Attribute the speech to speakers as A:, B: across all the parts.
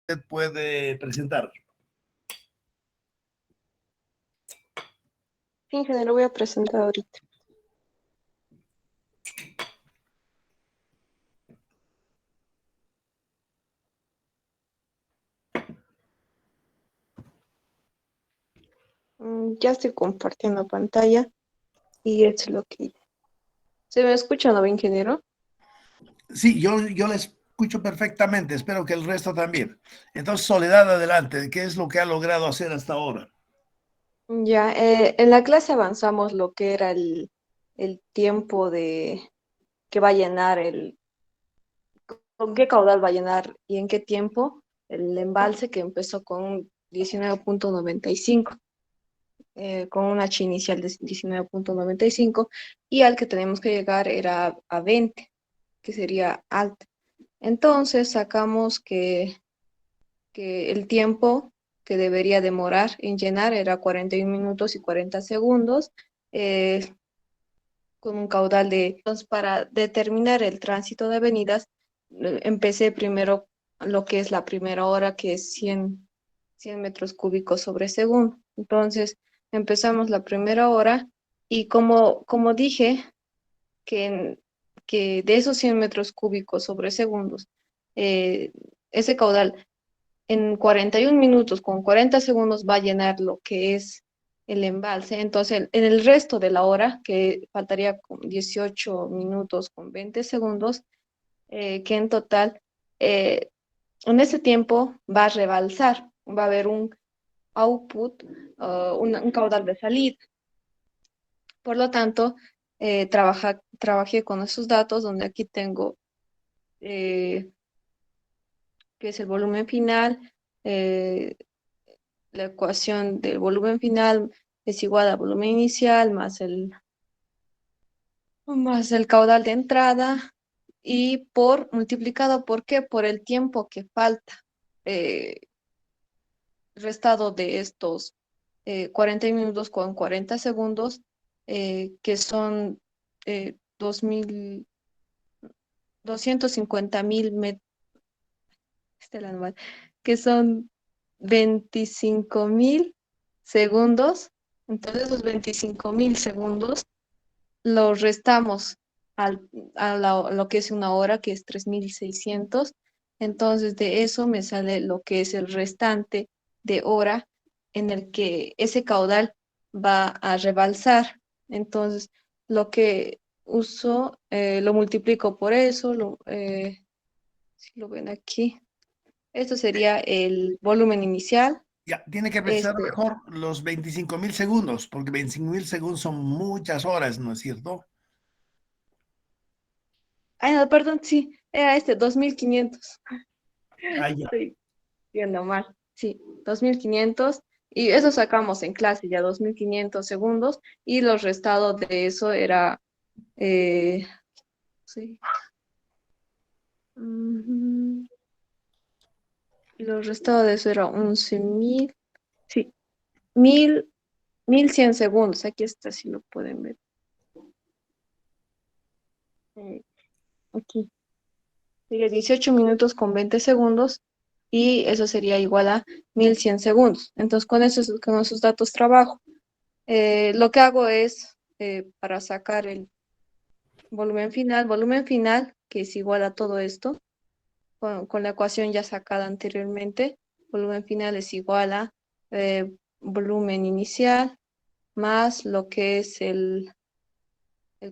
A: usted puede presentar.
B: Sí, ingeniero, voy a presentar ahorita. Ya estoy compartiendo pantalla y eso es lo que hice. ¿Se me escucha, no, ingeniero?
A: Sí, yo le escucho perfectamente, espero que el resto también. Entonces, Soledad, adelante, ¿qué es lo que ha logrado hacer hasta ahora?
B: Ya, en la clase avanzamos lo que era el tiempo de que va a llenar con qué caudal va a llenar y en qué tiempo el embalse que empezó con 19,95, con una H inicial de 19,95 y al que tenemos que llegar era a 20, que sería alta. Entonces sacamos que el tiempo que debería demorar en llenar era 41 minutos y 40 segundos, eh, con un caudal de... Entonces, para determinar el tránsito de avenidas, empecé primero lo que es la primera hora, que es 100 metros cúbicos sobre segundo. Entonces, empezamos la primera hora y como dije, que de esos 100 metros cúbicos sobre segundos, eh, ese caudal en 41 minutos con 40 segundos va a llenar lo que es el embalse. Entonces, en el resto de la hora, que faltaría con 18 minutos con 20 segundos, que en total, eh, en ese tiempo va a rebalsar, va a haber un output, un caudal de salida. Por lo tanto, trabajé con esos datos donde aquí tengo eh, que es el volumen final, eh, la ecuación del volumen final es igual al volumen inicial más el caudal de entrada y multiplicado por qué, por el tiempo que falta, eh, restado de estos 40 minutos con 40 segundos, que son 2.000, 250.000 que son 25.000 segundos. Entonces, esos 25.000 segundos los restamos lo que es una hora, que es 3.600. Entonces, de eso me sale lo que es el restante de hora en el que ese caudal va a rebalsar. Entonces, lo que uso, lo multiplico por eso, si lo ven aquí. Esto sería el volumen inicial.
A: Ya, tiene que pensar
B: Este,
A: mejor los 25.000 segundos, porque 25.000 segundos son muchas horas, ¿no es cierto?
B: ay, no, perdón, sí, era 2.500.
A: Ah, ya.
B: Estoy viendo mal. Sí, 2.500. Y eso sacamos en clase ya, 2.500 segundos. Y los restados de eso era, sí, ujú, los restados de eso era 11.000, sí, 1.100 segundos. Aquí está, si lo pueden ver. Eh, Aquí. Sería 18 minutos con 20 segundos y eso sería igual a 1.100 segundos. Entonces, con esos datos trabajo. Lo que hago es, para sacar el volumen final, que es igual a todo esto, con la ecuación ya sacada anteriormente, volumen final es igual a volumen inicial más lo que es el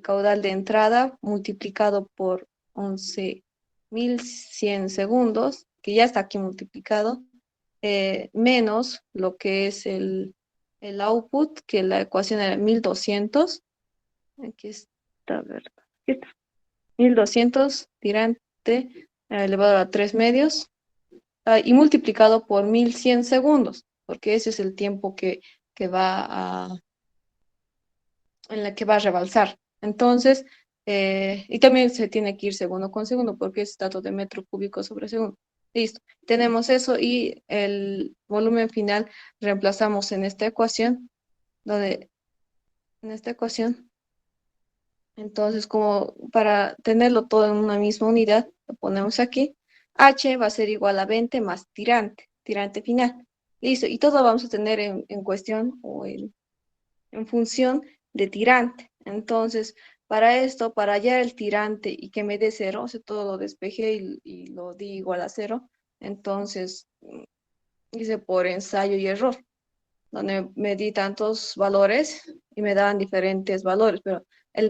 B: caudal de entrada multiplicado por 11.100 segundos, que ya está aquí multiplicado, menos lo que es el output, que la ecuación era 1.200. Aquí está, ¿verdad? Aquí está. 1.200 tirante elevado a 3 medios, y multiplicado por 1.100 segundos, porque ese es el tiempo que va en la que va a rebalsar. Entonces, y también se tiene que ir segundo con segundo, porque es dato de metro cúbico sobre segundo. Listo, tenemos eso y el volumen final reemplazamos en esta ecuación, donde en esta ecuación, entonces como para tenerlo todo en una misma unidad, lo ponemos aquí, H va a ser igual a 20 más tirante final. Listo, y todo vamos a tener en cuestión o en función de tirante. Entonces, para esto, para hallar el tirante y que me dé cero, o sea, todo lo despejé y lo di igual a cero, entonces hice por ensayo y error, donde me di tantos valores y me daban diferentes valores, pero el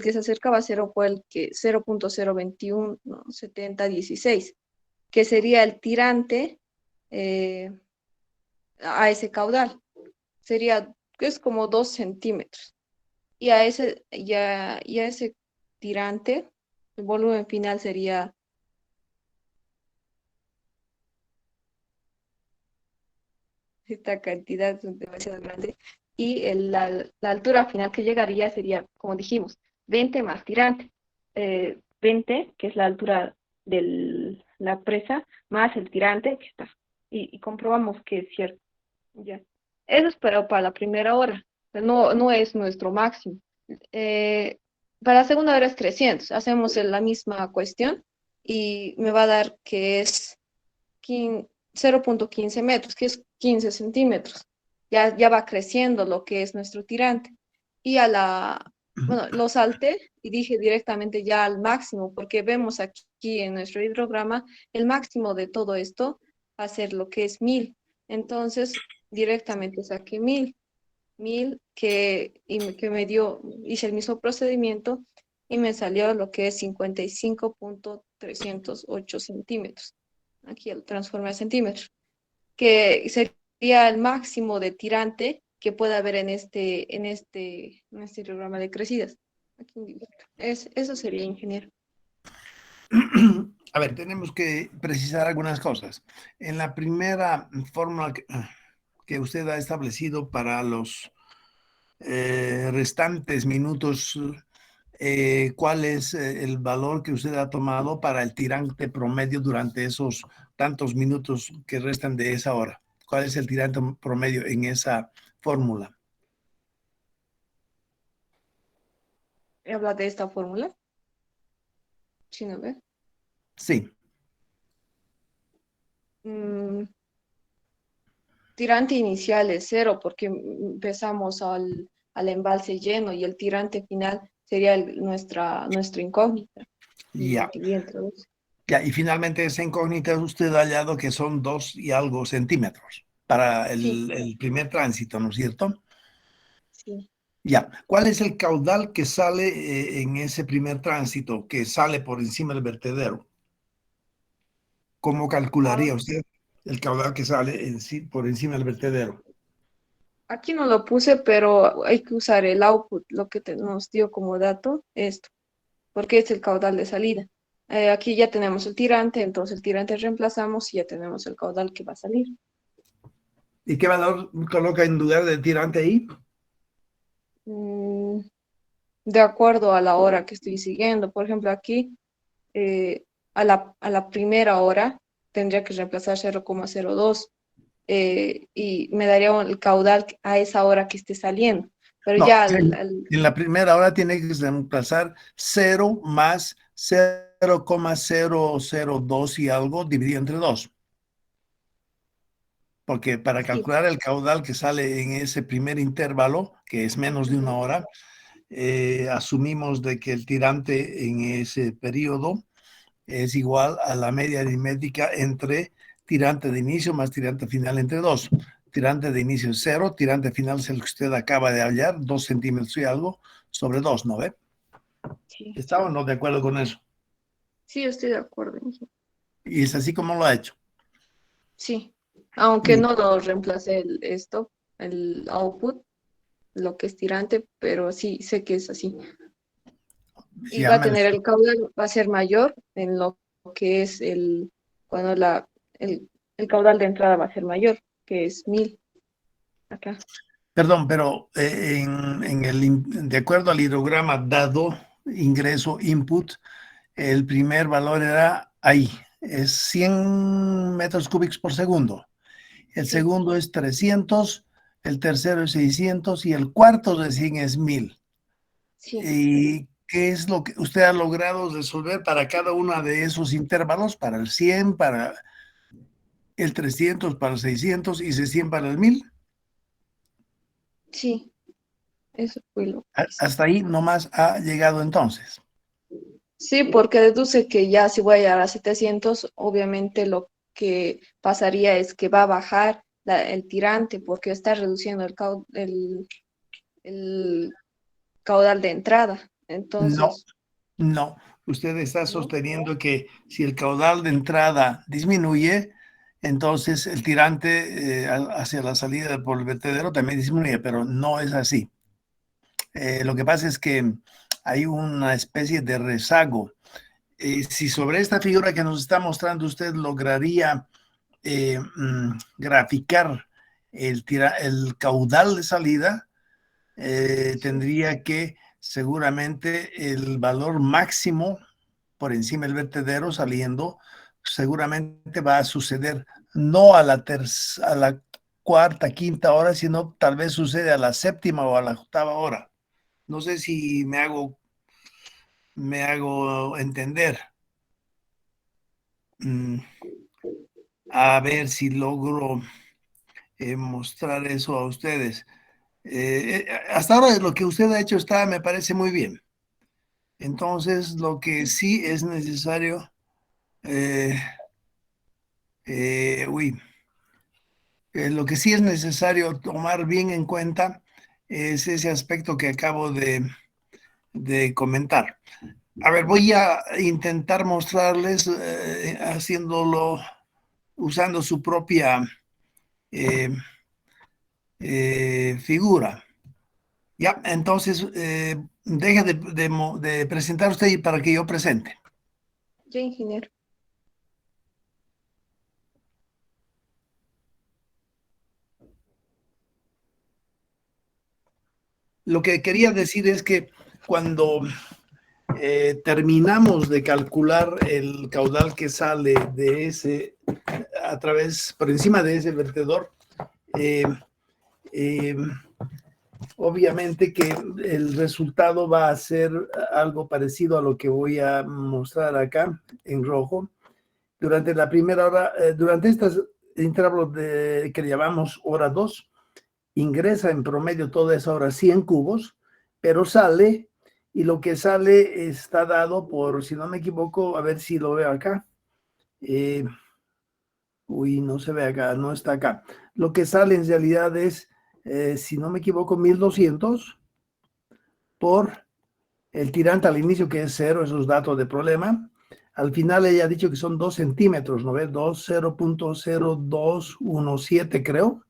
B: que se acercaba a cero fue el que 0.021, no, 7016, que sería el tirante eh, a ese caudal. Sería, es como 2 centímetros. Y a ese tirante, el volumen final sería, esta cantidad es demasiado grande, y la altura final que llegaría sería, como dijimos, 20 más tirante. 20, que es la altura de la presa, más el tirante que está. Y comprobamos que es cierto. Ya. Eso es para la primera hora, pero no es nuestro máximo. Eh, para la segunda hora es 300. Hacemos la misma cuestión y me va a dar que es 0.15 metros, que es 15 centímetros. Ya va creciendo lo que es nuestro tirante. Y bueno, lo salté y dije directamente ya al máximo, porque vemos aquí en nuestro hidrograma el máximo de todo esto va a ser lo que es 1000. Entonces, directamente saqué 1000 que me dio, hice el mismo procedimiento y me salió lo que es 55.308 centímetros. Aquí lo transformé a centímetros, que sería el máximo de tirante que pueda haber en este programa de crecidas. Aquí, eso sería, ingeniero.
A: A ver, tenemos que precisar algunas cosas. En la primera fórmula que usted ha establecido para los restantes minutos, ¿cuál es el valor que usted ha tomado para el tirante promedio durante esos tantos minutos que restan de esa hora? ¿Cuál es el tirante promedio en esa fórmula?
B: Habla de esta fórmula. ¿Sí, no ve?
A: Sí.
B: Mm, tirante inicial es cero porque empezamos al embalse lleno y el tirante final sería nuestra incógnita.
A: Ya.
B: Y entonces,
A: Ya, y finalmente esa incógnita usted ha hallado que son 2 y algo centímetros para
B: sí,
A: el primer tránsito, ¿no es cierto?
B: sí.
A: Ya, ¿cuál es el caudal que sale en ese primer tránsito, que sale por encima del vertedero? ¿Cómo
B: Ah,
A: calcularía usted el caudal que sale por encima del vertedero?
B: aquí no lo puse, pero hay que usar el output, lo que nos dio como dato, esto, porque es el caudal de salida. Aquí ya tenemos el tirante, entonces el tirante reemplazamos y ya tenemos el caudal que va a salir.
A: ¿Y qué valor coloca en lugar del tirante ahí?
B: Mm, de acuerdo a la hora que estoy siguiendo. Por ejemplo, aquí a la primera hora tendría que reemplazar 0,02 y me daría el caudal a esa hora que esté saliendo. Pero
A: No,
B: ya
A: en la primera hora tiene que reemplazar 0 más 0,002 y algo dividido entre 2. Porque para
B: sí,
A: calcular el caudal que sale en ese primer intervalo, que es menos de una
B: ujú,
A: hora, asumimos de que el tirante en ese periodo es igual a la media aritmética entre tirante de inicio más tirante final entre 2. Tirante de inicio es 0, tirante final es el que usted acaba de hallar, 2 centímetros y algo sobre 2, ¿no ve?
B: sí,
A: ¿Está o no de acuerdo con eso?
B: sí, estoy de acuerdo.
A: Y es así como lo ha hecho.
B: Sí, aunque
A: Y,
B: no lo reemplace el output, lo que es tirante, pero sí sé que es así. Y
A: ya
B: va a
A: me,
B: tener el caudal, va a ser mayor en lo que es cuando el caudal de entrada va a ser mayor, que es 1000 acá.
A: perdón, pero de acuerdo al hidrograma dado, ingreso, input, el primer valor era ahí, es 100 metros cúbicos por segundo. El
B: Sí,
A: segundo es 300, el tercero es 600 y el cuarto recién es 1000.
B: sí.
A: ¿Y qué es lo que usted ha logrado resolver para cada uno de esos intervalos, para el 100, para el 300, para el 600 y 100 para el 1000.
B: Sí, eso fue lo que hice.
A: Hasta ahí nomás ha llegado entonces.
B: Sí, porque deduce que ya si voy a llegar a 700, obviamente lo que pasaría es que va a bajar el tirante porque está reduciendo el caudal de entrada.
A: No,
B: Entonces,
A: no. Usted está
B: ¿no?
A: sosteniendo que si el caudal de entrada disminuye, entonces el tirante hacia la salida por el vertedero también disminuye, pero no es así. Lo que pasa es que hay una especie de rezago. Si sobre esta figura que nos está mostrando usted lograría graficar el caudal de salida,
B: Sí.
A: tendría que seguramente el valor máximo por encima del vertedero saliendo, seguramente va a suceder no a a la cuarta, quinta hora, sino tal vez sucede a la séptima o a la octava hora. No sé si me hago entender. A ver si logro mostrar eso a ustedes. Hasta ahora lo que usted ha hecho me parece muy bien. Entonces, lo que sí es necesario, eh, uy, lo que sí es necesario tomar bien en cuenta es ese aspecto que acabo de comentar. A ver, voy a intentar mostrarles haciéndolo usando su propia eh, figura. Ya, entonces, deja de presentar usted para que yo presente.
B: Ya, ingeniero.
A: Lo que quería decir es que cuando terminamos de calcular el caudal que sale de ese, a través, por encima de ese vertedor, eh, eh, obviamente que el resultado va a ser algo parecido a lo que voy a mostrar acá en rojo. Durante la primera hora, durante estos intervalos que llamamos hora 2, ingresa en promedio toda esa hora 100 cubos, pero sale, y lo que sale está dado por, si no me equivoco, a ver si lo veo acá. No se ve acá, no está acá. Lo que sale en realidad es, si no me equivoco, 1200 por el tirante al inicio, que es 0, esos datos de problema. Al final ella ha dicho que son 2 centímetros, ¿no ves? 0.0217, creo,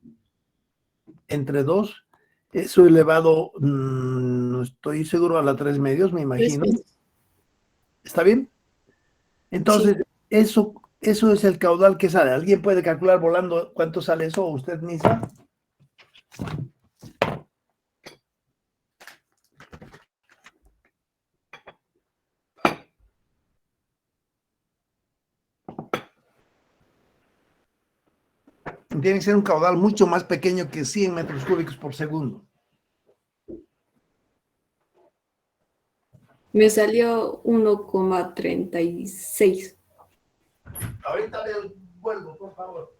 A: entre 2. Eso elevado, no estoy seguro, a la 3 medios, me
B: Tres
A: imagino.
B: meses.
A: ¿Está bien?
B: Sí.
A: Entonces, eso es el caudal que sale. ¿Alguien puede calcular volando cuánto sale eso? ¿Usted misma? Tiene que ser un caudal mucho más pequeño que 100 metros cúbicos por segundo.
B: Me salió 1,36.
A: Ahorita le vuelvo, por favor.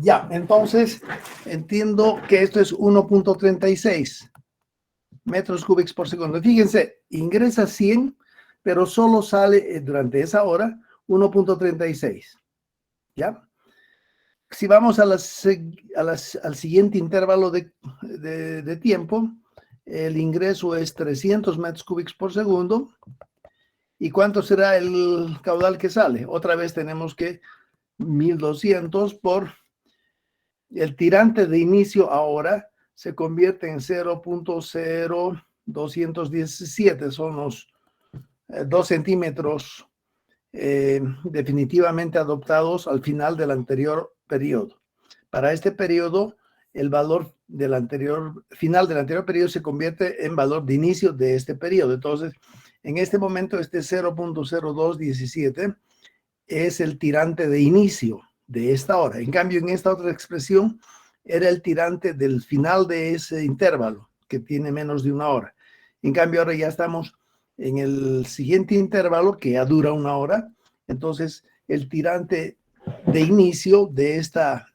A: Ya, entonces entiendo que esto es 1.36 metros cúbicos por segundo. Fíjense, ingresa 100, pero solo sale durante esa hora 1.36. ¿Ya? Si vamos al siguiente intervalo de tiempo, el ingreso es 300 metros cúbicos por segundo. ¿Y cuánto será el caudal que sale? Otra vez tenemos que 1200 por el tirante de inicio ahora se convierte en 0.0217, son los 2 centímetros definitivamente adoptados al final del anterior periodo. Para este periodo, el valor del anterior, final del anterior periodo se convierte en valor de inicio de este periodo. Entonces, en este momento, este 0.0217 es el tirante de inicio de esta hora. En cambio, en esta otra expresión, era el tirante del final de ese intervalo, que tiene menos de una hora. En cambio, ahora ya estamos en el siguiente intervalo, que ya dura una hora. Entonces, el tirante de inicio de esta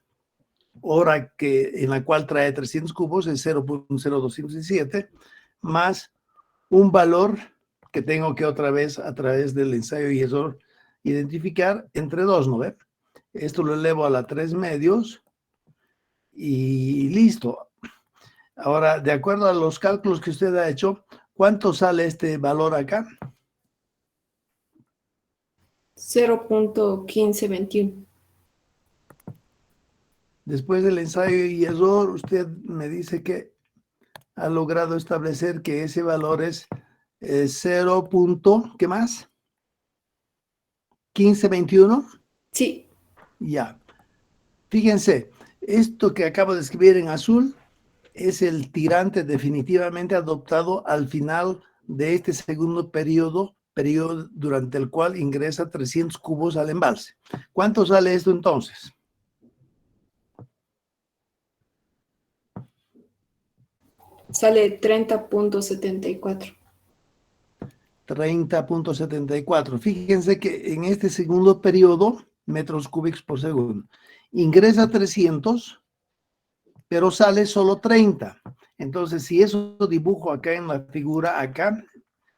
A: hora en la cual trae 300 cubos es 0.0217 más un valor que tengo que otra vez a través del ensayo y error identificar entre 2, ¿no ve? Esto lo elevo a la 3 medios y listo. Ahora, de acuerdo a los cálculos que usted ha hecho, ¿cuánto sale este valor acá?
C: 0.1521.
A: Después del ensayo y error, usted me dice que ha logrado establecer que ese valor es 0. ¿Qué más? 1521.
C: Sí.
A: Ya. Fíjense, esto que acabo de escribir en azul es el tirante definitivamente adoptado al final de este segundo periodo durante el cual ingresa 300 cubos al embalse. ¿Cuánto sale esto entonces?
C: Sale 30.74.
A: 30.74. Fíjense que en este segundo periodo, metros cúbicos por segundo, ingresa 300, pero sale solo 30. Entonces, si eso dibujo acá en la figura, acá,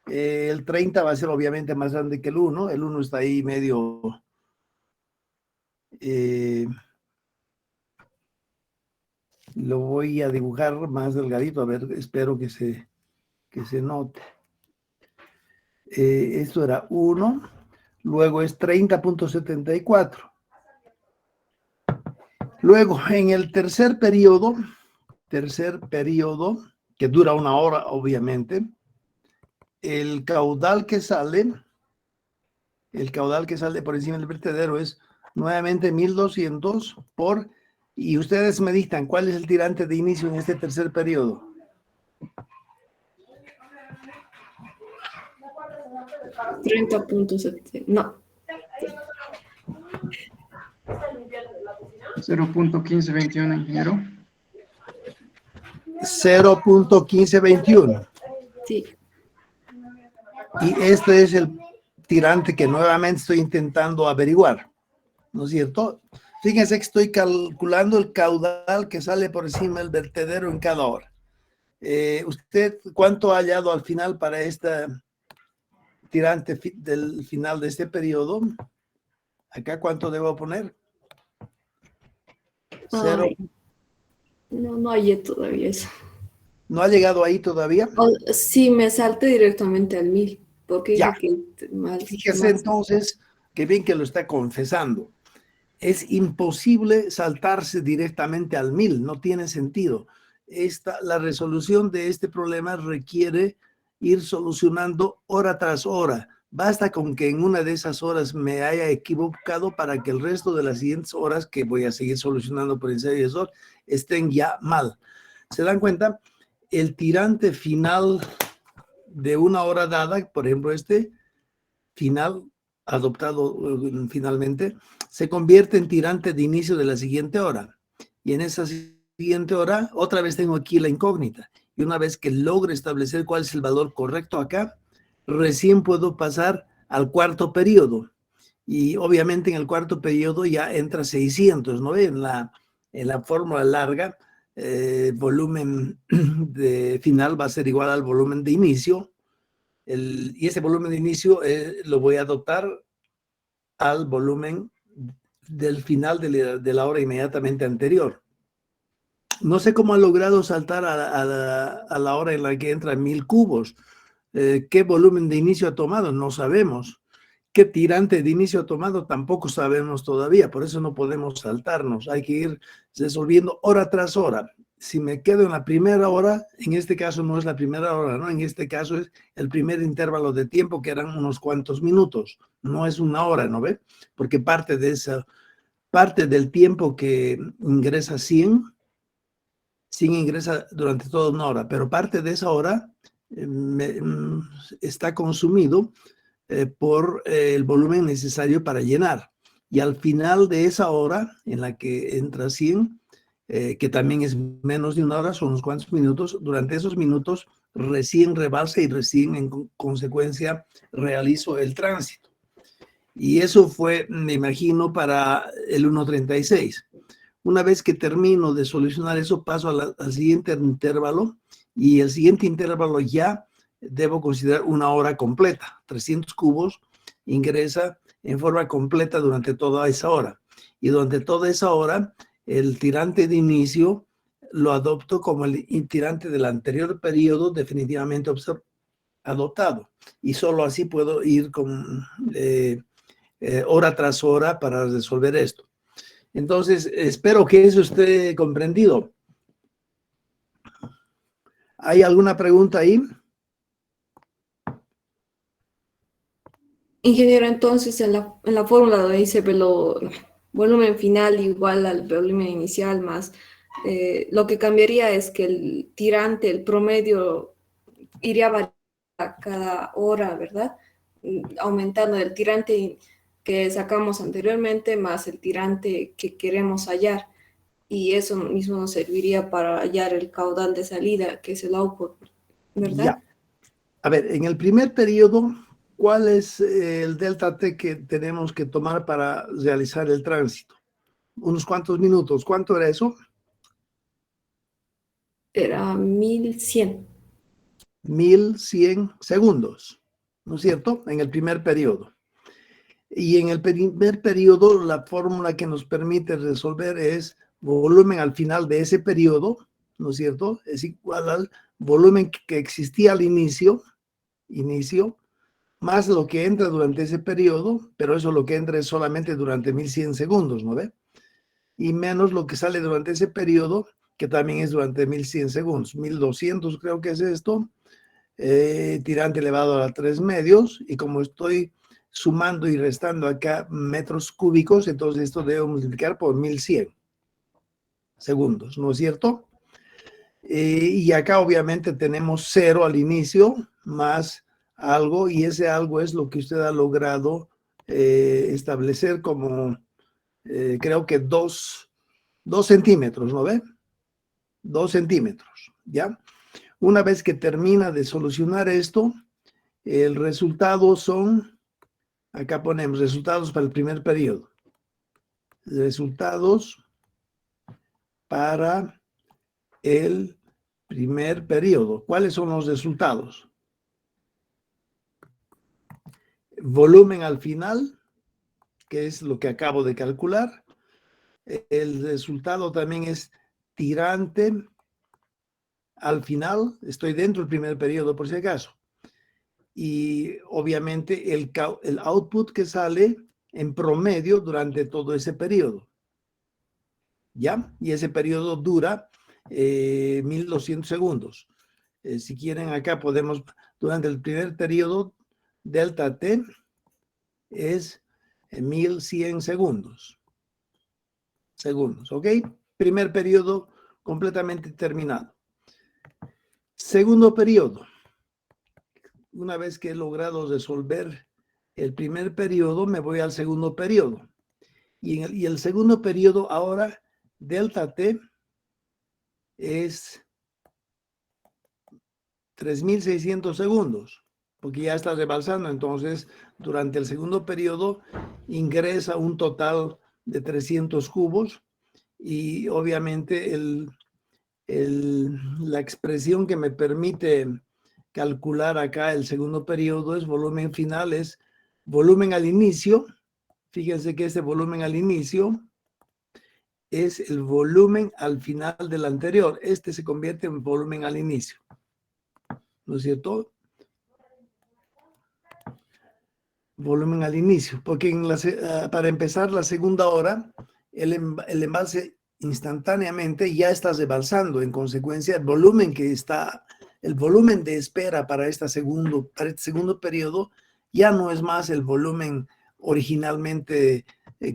A: el 30 va a ser obviamente más grande que el 1. El 1 está ahí medio... lo voy a dibujar más delgadito, a ver, espero que se note. Esto era 1, luego es 30.74. Luego, en el tercer periodo, que dura una hora, obviamente, el caudal que sale por encima del vertedero es nuevamente 1200 y ustedes me dictan cuál es el tirante de inicio en este tercer periodo.
C: 30.7. No.
D: 0.1521, ingeniero.
A: 0.1521.
C: Sí.
A: Y este es el tirante que nuevamente estoy intentando averiguar, ¿no es cierto? Fíjense que estoy calculando el caudal que sale por encima del vertedero en cada hora. ¿Usted cuánto ha hallado al final para este tirante del final de este periodo? ¿Acá cuánto debo poner? 0.
C: No hallé todavía eso.
A: ¿No ha llegado ahí todavía?
C: Sí, me salté directamente al 1000. Porque
A: ya. Fíjese entonces, que bien que lo está confesando. Es imposible saltarse directamente al 1000, no tiene sentido. La resolución de este problema requiere ir solucionando hora tras hora. Basta con que en una de esas horas me haya equivocado para que el resto de las siguientes horas que voy a seguir solucionando por ensayo y error estén ya mal. ¿Se dan cuenta? El tirante final de una hora dada, por ejemplo este final adoptado finalmente, se convierte en tirante de inicio de la siguiente hora. Y en esa siguiente hora, otra vez tengo aquí la incógnita. Y una vez que logre establecer cuál es el valor correcto acá, recién puedo pasar al cuarto periodo. Y obviamente en el cuarto periodo ya entra 600, ¿no? En la fórmula larga, volumen de final va a ser igual al volumen de inicio. Y ese volumen de inicio lo voy a adoptar al volumen del final de la hora inmediatamente anterior. No sé cómo ha logrado saltar a la hora en la que entra 1000 cubos. ¿Qué volumen de inicio ha tomado? No sabemos. ¿Qué tirante de inicio ha tomado? Tampoco sabemos todavía. Por eso no podemos saltarnos. Hay que ir resolviendo hora tras hora. Si me quedo en la primera hora, en este caso no es la primera hora, ¿no? En este caso es el primer intervalo de tiempo, que eran unos cuantos minutos. No es una hora, ¿no ve? Porque parte del tiempo que ingresa 100 100 ingresa durante toda una hora, pero parte de esa hora está consumido por el volumen necesario para llenar. Y al final de esa hora en la que entra 100, que también es menos de una hora, son unos cuantos minutos, durante esos minutos recién rebalsa y recién en consecuencia realizo el tránsito. Y eso fue, me imagino, para el 1.36. Una vez que termino de solucionar eso, paso al siguiente intervalo, y el siguiente intervalo ya debo considerar una hora completa. 300 cubos ingresa en forma completa durante toda esa hora. Y durante toda esa hora, el tirante de inicio lo adopto como el tirante del anterior periodo definitivamente adoptado. Y solo así puedo ir con hora tras hora para resolver esto. Entonces, espero que eso esté comprendido. ¿Hay alguna pregunta ahí?
C: Ingeniero, entonces en la fórmula donde dice volumen final igual al volumen inicial más, lo que cambiaría es que el tirante, el promedio, iría variando cada hora, ¿verdad? Aumentando el tirante que sacamos anteriormente más el tirante que queremos hallar. Y eso mismo nos serviría para hallar el caudal de salida, que es el output, ¿verdad?
A: Ya. A ver, en el primer periodo, ¿cuál es el delta T que tenemos que tomar para realizar el tránsito? Unos cuantos minutos. ¿Cuánto era eso?
C: Era 1100.
A: 1100 segundos, ¿no es cierto? En el primer periodo. Y en el primer periodo, la fórmula que nos permite resolver es volumen al final de ese periodo, ¿no es cierto? Es igual al volumen que existía al inicio, más lo que entra durante ese periodo, pero eso lo que entra es solamente durante 1100 segundos, ¿no ve? Y menos lo que sale durante ese periodo, que también es durante 1100 segundos. 1200 creo que es esto, tirante elevado a 3 medios, y como estoy sumando y restando acá metros cúbicos, entonces esto debo multiplicar por 1100 segundos, ¿no es cierto? Y acá obviamente tenemos 0 al inicio, más algo, y ese algo es lo que usted ha logrado establecer como, creo que 2 centímetros, ¿no ve? 2 centímetros, ¿ya? Una vez que termina de solucionar esto, el resultado son, acá ponemos resultados para el primer periodo. Resultados para el primer periodo. ¿Cuáles son los resultados? Volumen al final, que es lo que acabo de calcular. El resultado también es tirante al final. Estoy dentro del primer periodo, por si acaso. Y obviamente el output que sale en promedio durante todo ese periodo. ¿Ya? Y ese periodo dura 1200 segundos. Si quieren, acá podemos, durante el primer periodo, delta T es 1100 segundos. ¿Ok? Primer periodo completamente terminado. Segundo periodo. Una vez que he logrado resolver el primer periodo, me voy al segundo periodo. Y el segundo periodo ahora, delta T es 3600 segundos, porque ya está rebalsando. Entonces, durante el segundo periodo ingresa un total de 300 cubos, y obviamente la expresión que me permite calcular acá el segundo periodo es volumen final, es volumen al inicio. Fíjense que este volumen al inicio es el volumen al final del anterior. Este se convierte en volumen al inicio, ¿no es cierto? Volumen al inicio, porque para empezar la segunda hora, el embalse instantáneamente ya está rebalsando. En consecuencia, el volumen de espera para este segundo periodo ya no es más el volumen originalmente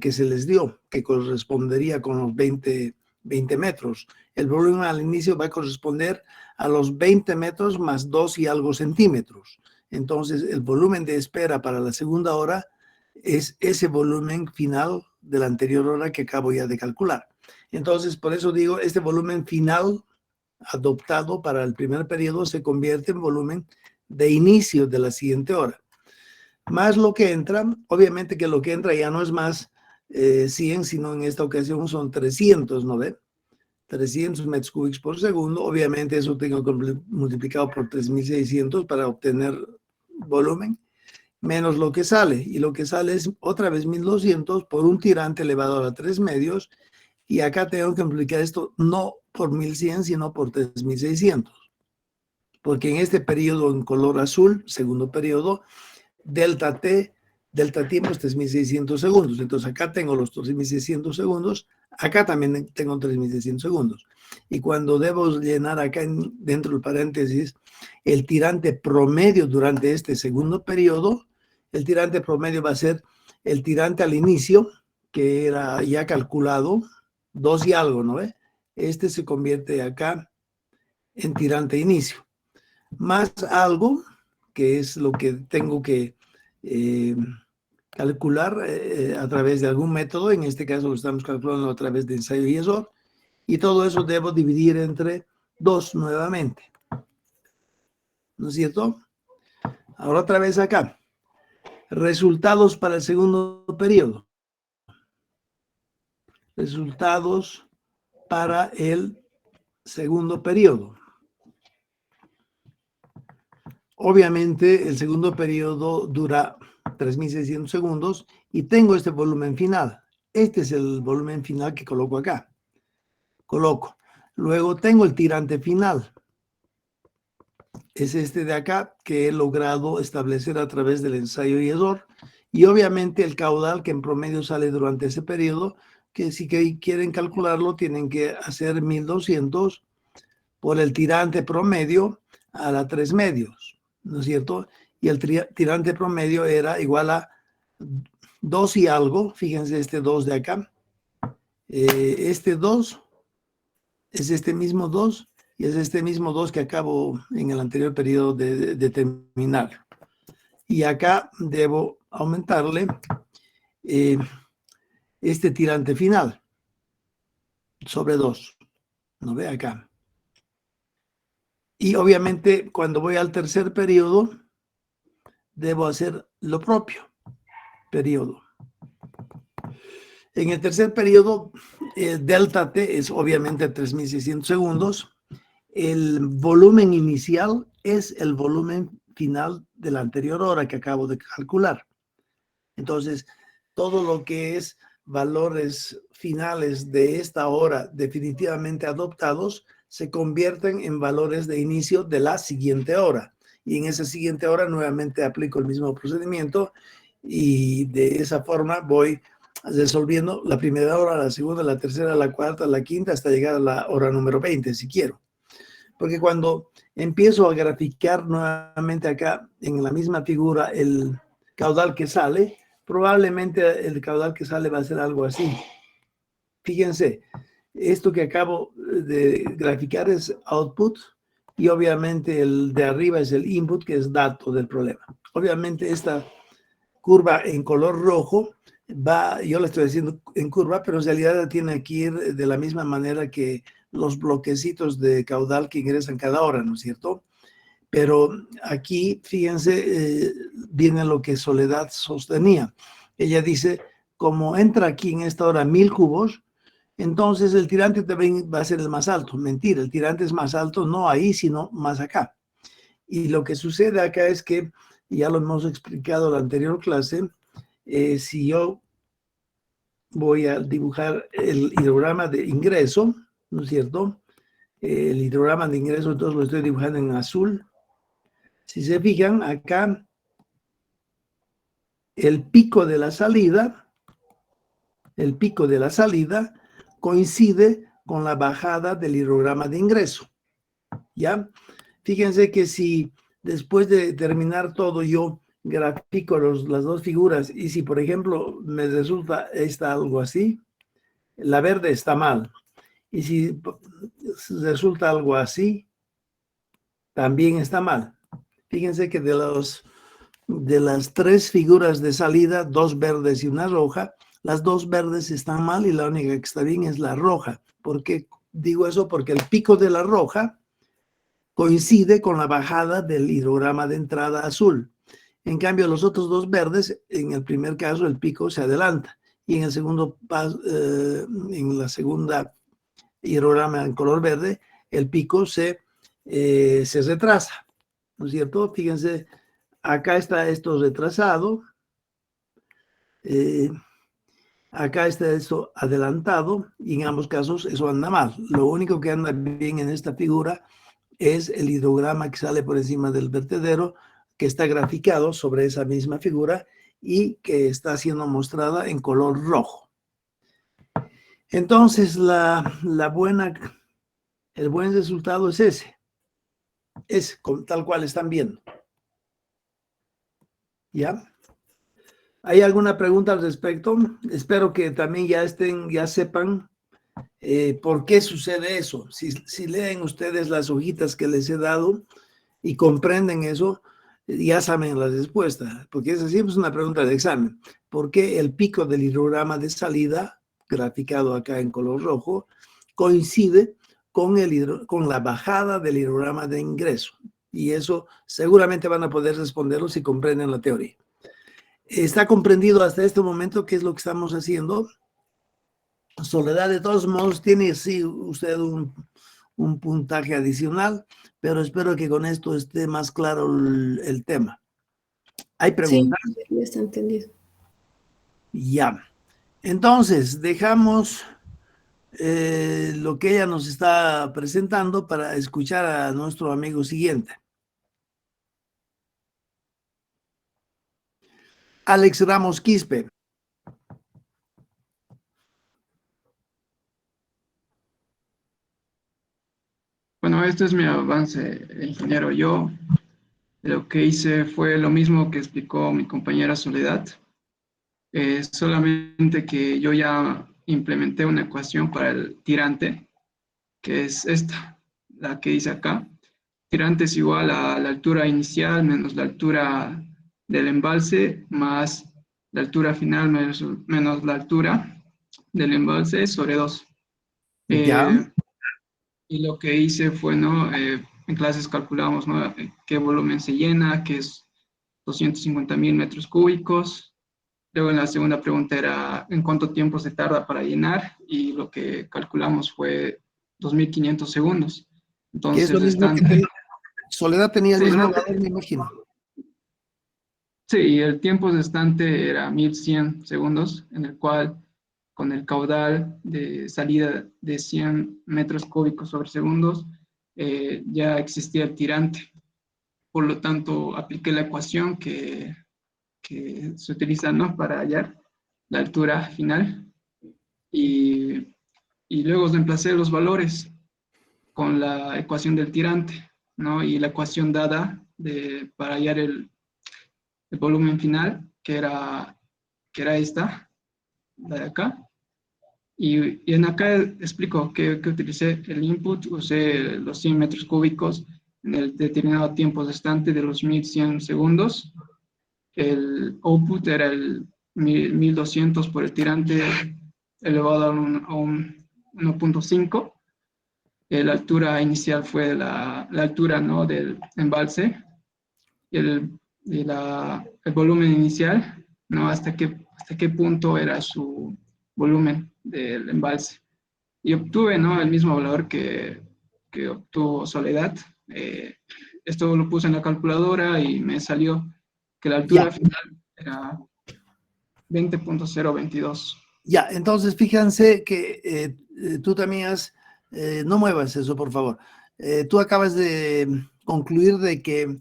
A: que se les dio, que correspondería con los 20 20 metros. El volumen al inicio va a corresponder a los 20 metros más 2 y algo centímetros. Entonces, el volumen de espera para la segunda hora es ese volumen final de la anterior hora que acabo ya de calcular. Entonces, por eso digo, este volumen final adoptado para el primer periodo se convierte en volumen de inicio de la siguiente hora. Más lo que entra, obviamente que lo que entra ya no es más 100, sino en esta ocasión son 300, ¿no ve? 300 metros cúbicos por segundo. Obviamente eso tengo que multiplicado por 3.600 para obtener volumen, menos lo que sale. Y lo que sale es otra vez 1.200 por un tirante elevado a 3 medios. Y acá tengo que multiplicar esto no por 1.100, sino por 3.600. Porque en este periodo en color azul, segundo periodo, delta tiempo es 3.600 segundos. Entonces acá tengo los 3.600 segundos, acá también tengo 3.600 segundos. Y cuando debo llenar acá dentro del paréntesis el tirante promedio durante este segundo periodo, el tirante promedio va a ser el tirante al inicio, que era ya calculado, 2 y algo, ¿no ve? Este se convierte acá en tirante inicio, más algo, que es lo que tengo que calcular a través de algún método. En este caso lo estamos calculando a través de ensayo y error, y todo eso debo dividir entre 2 nuevamente, ¿no es cierto? Ahora otra vez acá, resultados para el segundo periodo, resultados para el segundo periodo. Obviamente el segundo periodo dura 3.600 segundos y tengo este volumen final. Este es el volumen final que coloco acá. Coloco. Luego tengo el tirante final. Es este de acá que he logrado establecer a través del ensayo y error. Y obviamente el caudal que en promedio sale durante ese periodo, que si quieren calcularlo tienen que hacer 1.200 por el tirante promedio a la 3 medios, ¿no es cierto? Y el tirante promedio era igual a 2 y algo. Fíjense este 2 de acá. Este 2 es este mismo 2 y es este mismo 2 que acabo en el anterior periodo de terminar. Y acá debo aumentarle este tirante final sobre 2. ¿No ve acá? Y obviamente cuando voy al tercer periodo, debo hacer lo propio periodo. En el tercer periodo, delta T es obviamente 3.600 segundos. El volumen inicial es el volumen final de la anterior hora que acabo de calcular. Entonces, todo lo que es valores finales de esta hora definitivamente adoptados se convierten en valores de inicio de la siguiente hora. Y en esa siguiente hora nuevamente aplico el mismo procedimiento y de esa forma voy resolviendo la primera hora, la segunda, la tercera, la cuarta, la quinta, hasta llegar a la hora número 20, si quiero. Porque cuando empiezo a graficar nuevamente acá en la misma figura el caudal que sale, probablemente el caudal que sale va a ser algo así. Fíjense, esto que acabo de graficar es output y obviamente el de arriba es el input, que es dato del problema. Obviamente esta curva en color rojo yo la estoy haciendo en curva, pero en realidad tiene que ir de la misma manera que los bloquecitos de caudal que ingresan cada hora, ¿no es cierto? Pero aquí, fíjense, viene lo que Soledad sostenía. Ella dice, como entra aquí en esta hora 1.000 cubos, entonces el tirante también va a ser el más alto. Mentira, el tirante es más alto no ahí, sino más acá. Y lo que sucede acá es que, ya lo hemos explicado en la anterior clase, si yo voy a dibujar el hidrograma de ingreso, ¿no es cierto? El hidrograma de ingreso, entonces lo estoy dibujando en azul. Si se fijan, acá el pico de la salida coincide con la bajada del hidrograma de ingreso. ¿Ya? Fíjense que si después de terminar todo yo grafico las dos figuras y si por ejemplo me resulta algo así, la verde está mal. Y si resulta algo así, también está mal. Fíjense que de las 3 figuras de salida, 2 verdes y una roja, las 2 verdes están mal y la única que está bien es la roja. ¿Por qué digo eso? Porque el pico de la roja coincide con la bajada del hidrograma de entrada azul. En cambio, los otros 2 verdes, en el primer caso el pico se adelanta y en el segundo en la segunda hidrograma en color verde, el pico se retrasa, ¿no es cierto? Fíjense, acá está esto retrasado, acá está esto adelantado y en ambos casos eso anda mal. Lo único que anda bien en esta figura es el hidrograma que sale por encima del vertedero, que está graficado sobre esa misma figura y que está siendo mostrada en color rojo. Entonces, el buen resultado es ese. Es tal cual están viendo. ¿Ya? ¿Hay alguna pregunta al respecto? Espero que también ya sepan por qué sucede eso. Si leen ustedes las hojitas que les he dado y comprenden eso, ya saben la respuesta, porque esa siempre es una pregunta de examen. ¿Por qué el pico del hidrograma de salida, graficado acá en color rojo, coincide con la bajada del hidrograma de ingreso? Y eso seguramente van a poder responderlo si comprenden la teoría. ¿Está comprendido hasta este momento qué es lo que estamos haciendo? Soledad, de todos modos, tiene sí usted un puntaje adicional, pero espero que con esto esté más claro el tema. ¿Hay preguntas?
C: Sí, ya está entendido.
A: Ya. Entonces, dejamos lo que ella nos está presentando para escuchar a nuestro amigo siguiente. Alex Ramos Quispe.
D: Bueno, este es mi avance, ingeniero. Yo lo que hice fue lo mismo que explicó mi compañera Soledad, solamente que yo ya implementé una ecuación para el tirante, que es esta, la que dice acá. Tirante es igual a la altura inicial menos la altura del embalse más la altura final menos la altura del embalse sobre 2.
A: Ya.
D: Y lo que hice fue, ¿no? En clases calculamos, ¿no? Qué volumen se llena, que es 250,000 metros cúbicos. Luego en la segunda pregunta era en cuánto tiempo se tarda para llenar y lo que calculamos fue 2.500 segundos.
A: Que es
D: Entonces
A: lo
D: el
A: mismo que
D: restante...
A: Soledad tenía el
D: Sí,
A: mismo valor, me imagino.
D: sí, el tiempo restante era 1.100 segundos, en el cual con el caudal de salida de 100 metros cúbicos sobre segundos, ya existía el tirante. Por lo tanto, apliqué la ecuación que se utiliza, ¿no? Para hallar la altura final y, y luego reemplacé los valores con la ecuación del tirante, ¿no? Y la ecuación dada para hallar el volumen final, que era esta, la de acá. Y en acá explico que utilicé el input, usé los 100 metros cúbicos en el determinado tiempo restante de los 1.100 segundos. El output era el 1.200 por el tirante elevado a un 1.5. La altura inicial fue la altura, ¿no? Del embalse. Y el volumen inicial, ¿no? Hasta qué punto era su volumen del embalse. Y obtuve, ¿no? El mismo valor que obtuvo Soledad. Esto lo puse en la calculadora y me salió que la altura final era 20.022.
A: Ya, entonces fíjense que tú también no muevas eso, por favor. Tú acabas de concluir de que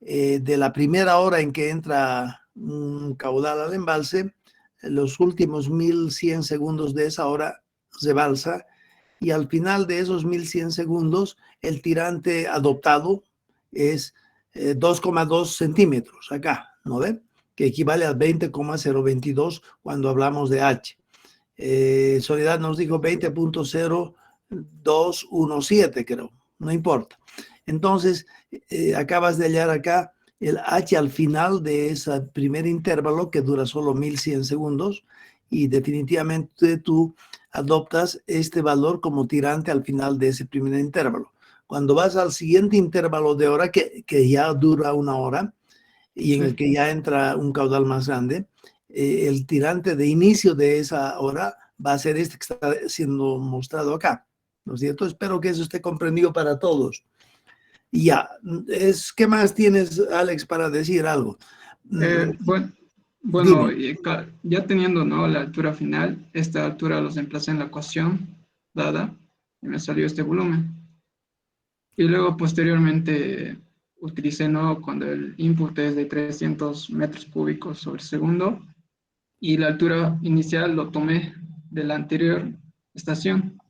A: de la primera hora en que entra un caudal al embalse, los últimos 1.100 segundos de esa hora se balsa y al final de esos 1.100 segundos el tirante adoptado es 2,2 centímetros acá, ¿no ve? Que equivale a 20,022 cuando hablamos de H. Soledad nos dijo 20.0 217, creo, no importa. Entonces, acabas de hallar acá el H al final de ese primer intervalo que dura solo 1100 segundos y definitivamente tú adoptas este valor como tirante al final de ese primer intervalo. Cuando vas al siguiente intervalo de hora, que ya dura 1 hora y en el que ya entra un caudal más grande, el tirante de inicio de esa hora va a ser este que está siendo mostrado acá, ¿no es cierto? Espero que eso esté comprendido para todos. Y ya, ¿qué más tienes, Alex, para decir algo?
D: Bueno, ya teniendo, ¿no?, la altura final, esta altura los emplacé en la ecuación dada y me salió este volumen. Y luego posteriormente utilicé, ¿no?, cuando el input es de 300 metros cúbicos sobre segundo y la altura inicial lo tomé de la anterior estación.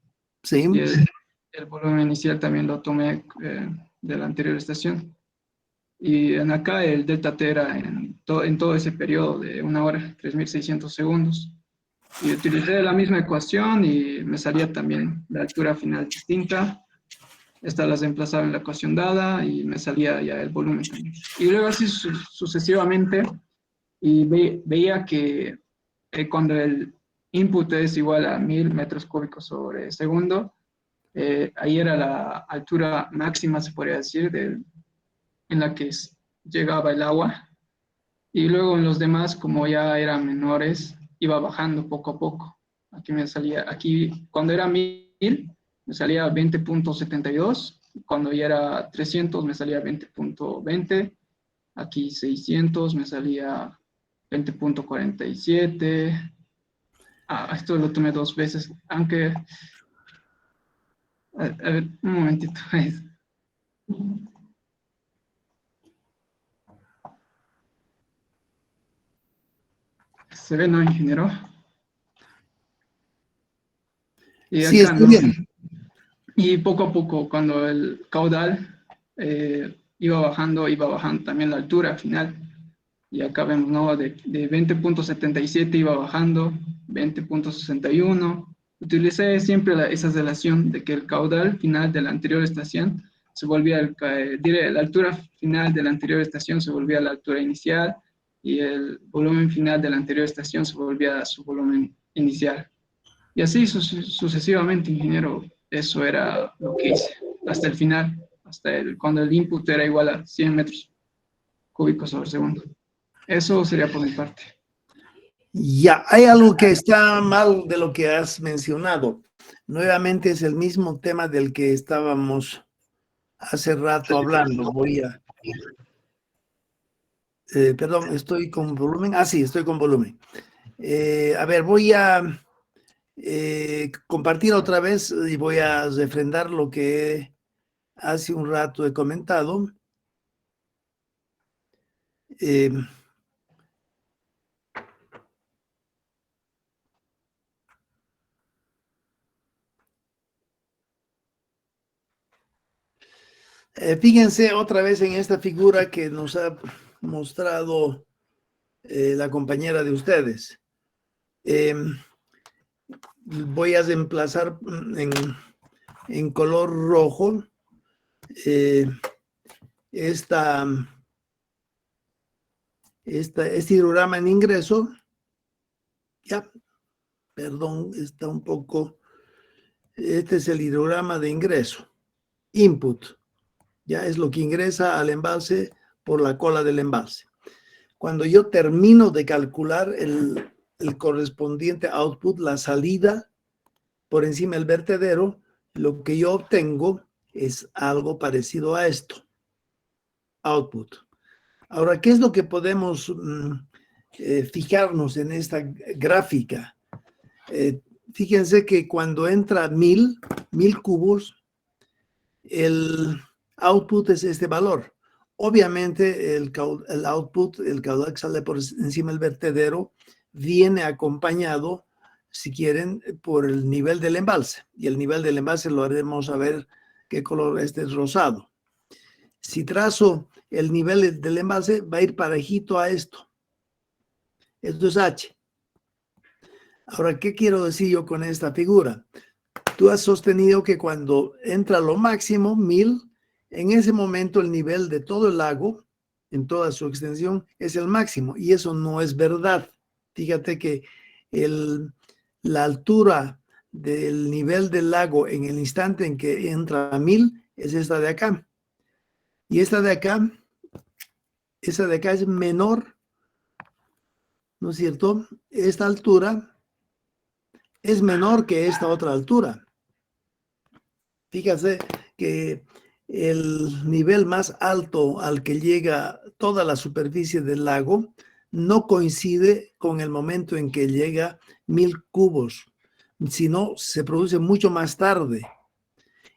A: Sí.
D: Y el volumen inicial también lo tomé de la anterior estación. Y en acá el delta T era en todo ese periodo de 1 hora, 3600 segundos. Y utilicé la misma ecuación y me salía también la altura final distinta. Esta las emplazaba en la ecuación dada y me salía ya el volumen también. Y luego así sucesivamente, y veía que cuando el input es igual a 1000 metros cúbicos sobre segundo, ahí era la altura máxima, se podría decir, en la que llegaba el agua. Y luego en los demás, como ya eran menores, iba bajando poco a poco. Aquí me salía, aquí cuando era 1000, me salía 20.72. Cuando ya era 300, me salía 20.20. Aquí 600, me salía 20.47. Esto lo tomé 2 veces, aunque... A ver, un momentito. ¿Se ve, no, ingeniero? Y
A: Sí,
D: acá,
A: está
D: ¿no?
A: bien.
D: Y poco a poco, cuando el caudal iba bajando también la altura final. Y acá vemos, ¿no?, de 20.77 iba bajando, 20.61. Utilicé siempre esa relación de que el caudal final de la anterior estación se volvía, la altura final de la anterior estación se volvía la altura inicial y el volumen final de la anterior estación se volvía su volumen inicial. Y así sucesivamente, ingeniero, eso era lo que hice hasta el final, cuando el input era igual a 100 metros cúbicos sobre segundo. Eso sería por mi parte.
A: Ya, hay algo que está mal de lo que has mencionado. Nuevamente es el mismo tema del que estábamos hace rato hablando. Perdón, ¿estoy con volumen? Sí, estoy con volumen. A ver, voy a compartir otra vez y voy a refrendar lo que hace un rato he comentado. Fíjense otra vez en esta figura que nos ha mostrado la compañera de ustedes. Voy a reemplazar en color rojo este hidrograma en ingreso. Ya, perdón, está un poco... Este es el hidrograma de ingreso. Input. Ya es lo que ingresa al embalse por la cola del embalse. Cuando yo termino de calcular el correspondiente output, la salida por encima del vertedero, lo que yo obtengo es algo parecido a esto. Output. Ahora, ¿qué es lo que podemos fijarnos en esta gráfica? Fíjense que cuando entra 1000 cubos, el output es este valor. Obviamente el output, el caudal que sale por encima del vertedero, viene acompañado, si quieren, por el nivel del embalse. Y el nivel del embalse lo haremos a ver qué color es rosado. Si trazo el nivel del embalse, va a ir parejito a esto. Esto es H. Ahora, ¿qué quiero decir yo con esta figura? tú has sostenido que cuando entra lo máximo, 1000, en ese momento el nivel de todo el lago, en toda su extensión, es el máximo. Y eso no es verdad. Fíjate que la altura del nivel del lago en el instante en que entra a 1000 es esta de acá. Y esta de acá es menor, ¿no es cierto? Esta altura es menor que esta otra altura. Fíjate que el nivel más alto al que llega toda la superficie del lago no coincide con el momento en que llega 1000 cubos, sino se produce mucho más tarde.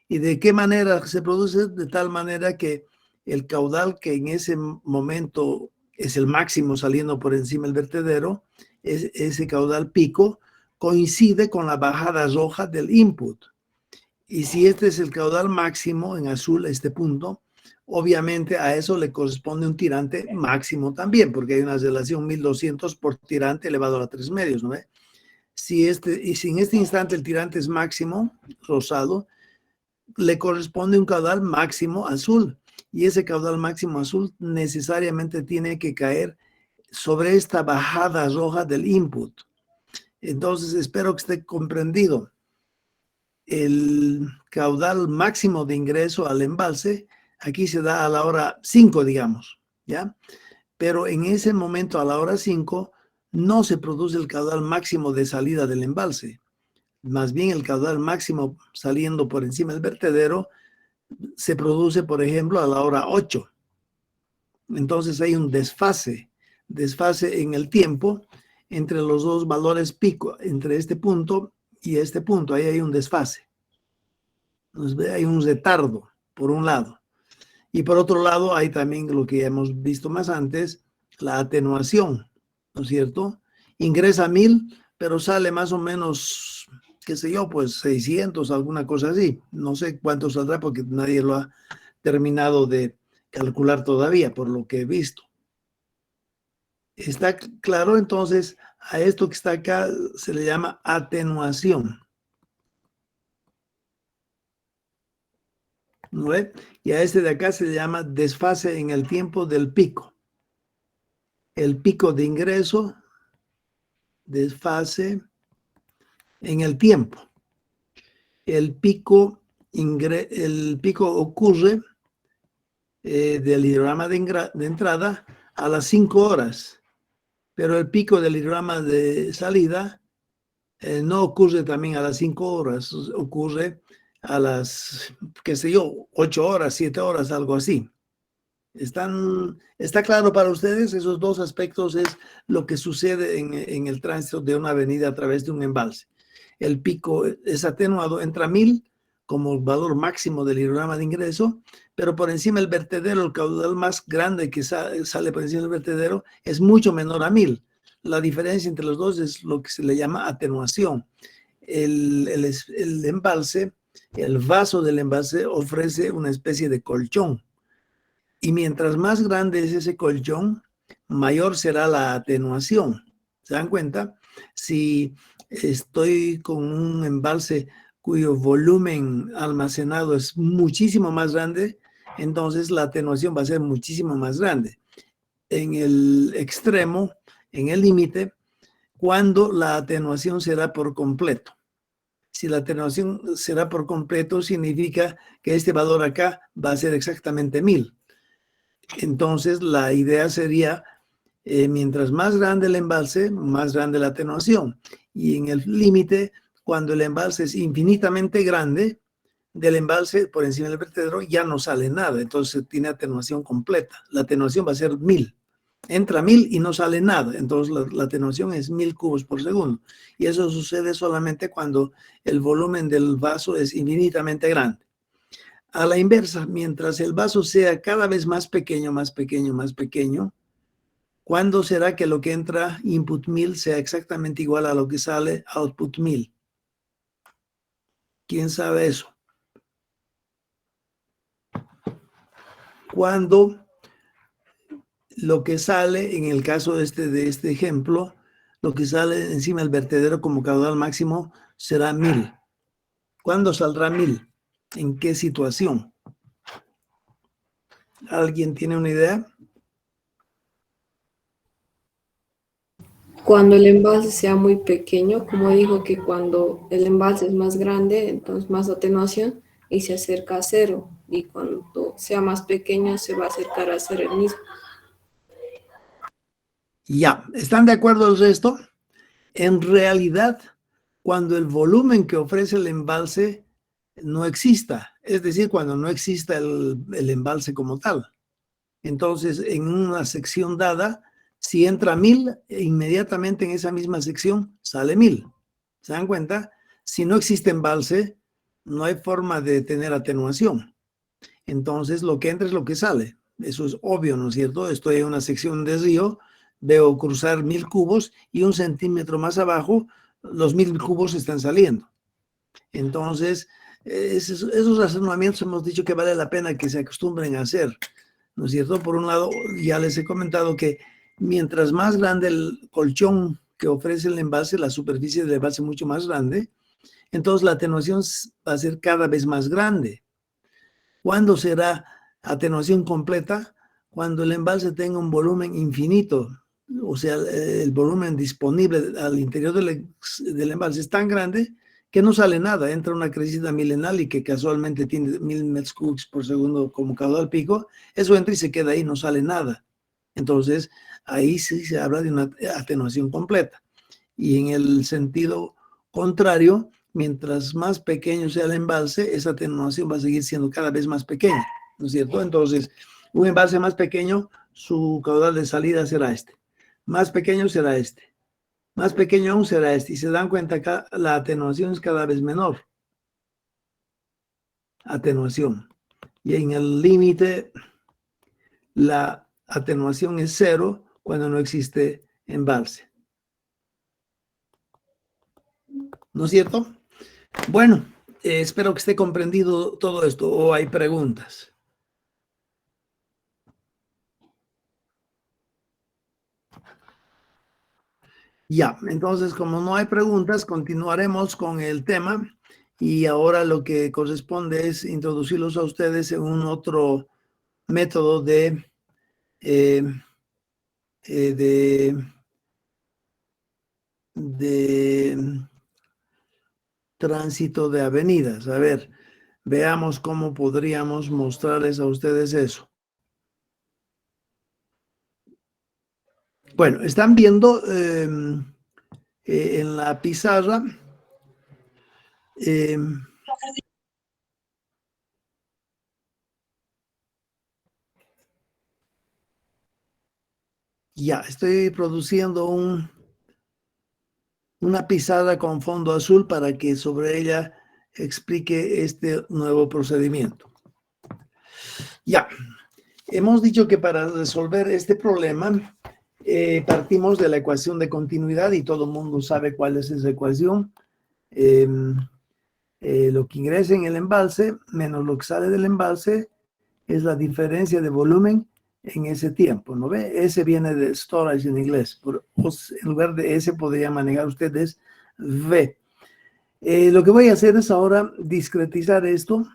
A: ¿Y de qué manera se produce? De tal manera que el caudal que en ese momento es el máximo saliendo por encima del vertedero, ese caudal pico, coincide con la bajada roja del input. Y si este es el caudal máximo en azul, este punto, obviamente a eso le corresponde un tirante máximo también, porque hay una relación 1200 por tirante elevado a la 3 medios, ¿no ve? Si en este instante el tirante es máximo, rosado, le corresponde un caudal máximo azul. Y ese caudal máximo azul necesariamente tiene que caer sobre esta bajada roja del input. Entonces, espero que esté comprendido. El caudal máximo de ingreso al embalse aquí se da a la hora 5, digamos, ¿ya? Pero en ese momento, a la hora 5, no se produce el caudal máximo de salida del embalse. Más bien el caudal máximo saliendo por encima del vertedero se produce, por ejemplo, a la hora 8. Entonces hay un desfase en el tiempo entre los dos valores pico, entre este punto y este punto. Ahí hay un desfase. Entonces, hay un retardo, por un lado. Y por otro lado, hay también lo que ya hemos visto más antes, la atenuación, ¿no es cierto? Ingresa 1000, pero sale más o menos, qué sé yo, pues 600, alguna cosa así. No sé cuánto saldrá porque nadie lo ha terminado de calcular todavía, por lo que he visto. ¿Está claro? Entonces, a esto que está acá se le llama atenuación. ¿No ve? Y a este de acá se le llama desfase en el tiempo del pico. El pico de ingreso, desfase en el tiempo. El pico ocurre del hidrograma de entrada a las 5 horas, pero el pico del hidrograma de salida no ocurre también a las 5 horas, ocurre a las, qué sé yo, 8 horas, 7 horas, algo así. ¿Está claro para ustedes? Esos dos aspectos es lo que sucede en el tránsito de una avenida a través de un embalse. El pico es atenuado, entra 1000 como valor máximo del hidrograma de ingreso, pero por encima del vertedero, el caudal más grande que sale por encima del vertedero es mucho menor a 1000. La diferencia entre los dos es lo que se le llama atenuación. El embalse, el vaso del embalse ofrece una especie de colchón. Y mientras más grande es ese colchón, mayor será la atenuación. ¿Se dan cuenta? Si estoy con un embalse cuyo volumen almacenado es muchísimo más grande, entonces la atenuación va a ser muchísimo más grande. En el extremo, en el límite, cuando la atenuación será por completo. Si la atenuación será por completo, significa que este valor acá va a ser exactamente 1000. Entonces, la idea sería, mientras más grande el embalse, más grande la atenuación. Y en el límite, cuando el embalse es infinitamente grande, del embalse por encima del vertedero ya no sale nada. Entonces, tiene atenuación completa. La atenuación va a ser 1000. Entra 1000 y no sale nada. Entonces, la atenuación es 1000 cubos por segundo. Y eso sucede solamente cuando el volumen del vaso es infinitamente grande. A la inversa, mientras el vaso sea cada vez más pequeño, más pequeño, más pequeño, ¿cuándo será que lo que entra input 1000 sea exactamente igual a lo que sale output 1000? ¿Quién sabe eso? Cuando lo que sale, en el caso de este ejemplo, lo que sale encima del vertedero como caudal máximo será 1000. ¿Cuándo saldrá 1000? ¿En qué situación? ¿Alguien tiene una idea?
C: Cuando el embalse sea muy pequeño, como dijo que cuando el embalse es más grande, entonces más atenuación y se acerca a cero. Y cuando sea más pequeño, se va a acercar a ser el mismo.
A: Ya, ¿están de acuerdo el resto? En realidad, cuando el volumen que ofrece el embalse no exista, es decir, cuando no exista el embalse como tal. Entonces, en una sección dada, si entra 1000, inmediatamente en esa misma sección sale 1000. ¿Se dan cuenta? Si no existe embalse, no hay forma de tener atenuación. Entonces, lo que entra es lo que sale. Eso es obvio, ¿no es cierto? Estoy en una sección de río, veo cruzar 1000 cubos y 1 centímetro más abajo, los 1000 cubos están saliendo. Entonces, esos razonamientos hemos dicho que vale la pena que se acostumbren a hacer, ¿no es cierto? Por un lado, ya les he comentado que mientras más grande el colchón que ofrece el envase, la superficie del envase mucho más grande, entonces la atenuación va a ser cada vez más grande. ¿Cuándo será atenuación completa? Cuando el embalse tenga un volumen infinito, o sea, el volumen disponible al interior del embalse es tan grande que no sale nada. Entra una crecida milenal y que casualmente tiene 1000 metros cúbicos por segundo como caudal pico, eso entra y se queda ahí, no sale nada. Entonces, ahí sí se habla de una atenuación completa. Y en el sentido contrario, mientras más pequeño sea el embalse, esa atenuación va a seguir siendo cada vez más pequeña, ¿no es cierto? Entonces, un embalse más pequeño, su caudal de salida será este. Más pequeño será este. Más pequeño aún será este. Y se dan cuenta que la atenuación es cada vez menor. Atenuación. Y en el límite, la atenuación es 0 cuando no existe embalse. ¿No es cierto? Bueno, espero que esté comprendido todo esto o hay preguntas. Ya, entonces como no hay preguntas, continuaremos con el tema y ahora lo que corresponde es introducirlos a ustedes en un otro método de tránsito de avenidas. A ver, veamos cómo podríamos mostrarles a ustedes eso. Bueno, están viendo en la pizarra ya, estoy produciendo una pizarra con fondo azul para que sobre ella explique este nuevo procedimiento. Ya, hemos dicho que para resolver este problema partimos de la ecuación de continuidad y todo el mundo sabe cuál es esa ecuación. Lo que ingresa en el embalse menos lo que sale del embalse es la diferencia de volumen en ese tiempo, ¿no ve? S viene de storage en inglés. En lugar de S podrían manejar ustedes V. Lo que voy a hacer es ahora discretizar esto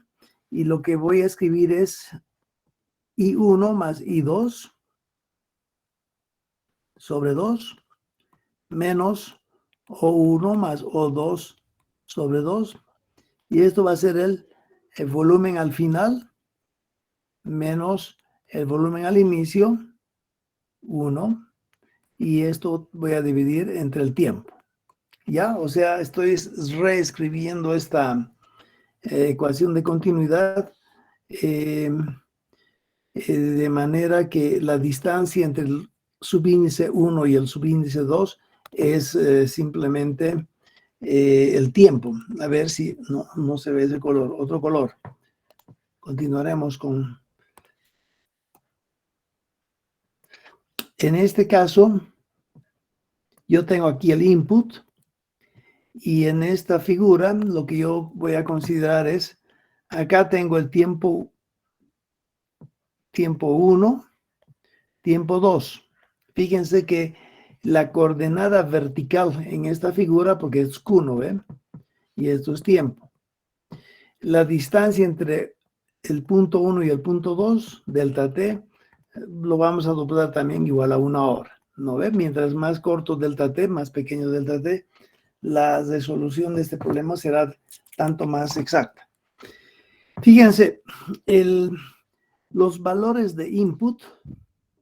A: y lo que voy a escribir es I1 más I2 sobre 2 menos O1 más O2 sobre 2. Y esto va a ser el volumen al final menos el volumen al inicio, 1. Y esto voy a dividir entre el tiempo. ¿Ya? O sea, estoy reescribiendo esta ecuación de continuidad de manera que la distancia entre el subíndice 1 y el subíndice 2 es simplemente el tiempo. A ver si no se ve ese color. Otro color. Continuaremos con... En este caso, yo tengo aquí el input y en esta figura lo que yo voy a considerar es, acá tengo el tiempo 1, tiempo 2. Fíjense que la coordenada vertical en esta figura, porque es Q, ¿no ven? Y esto es tiempo. La distancia entre el punto 1 y el punto 2, delta t, lo vamos a doblar también igual a 1 hora, ¿no ve? Mientras más corto delta t, más pequeño delta t, la resolución de este problema será tanto más exacta. Fíjense, los valores de input,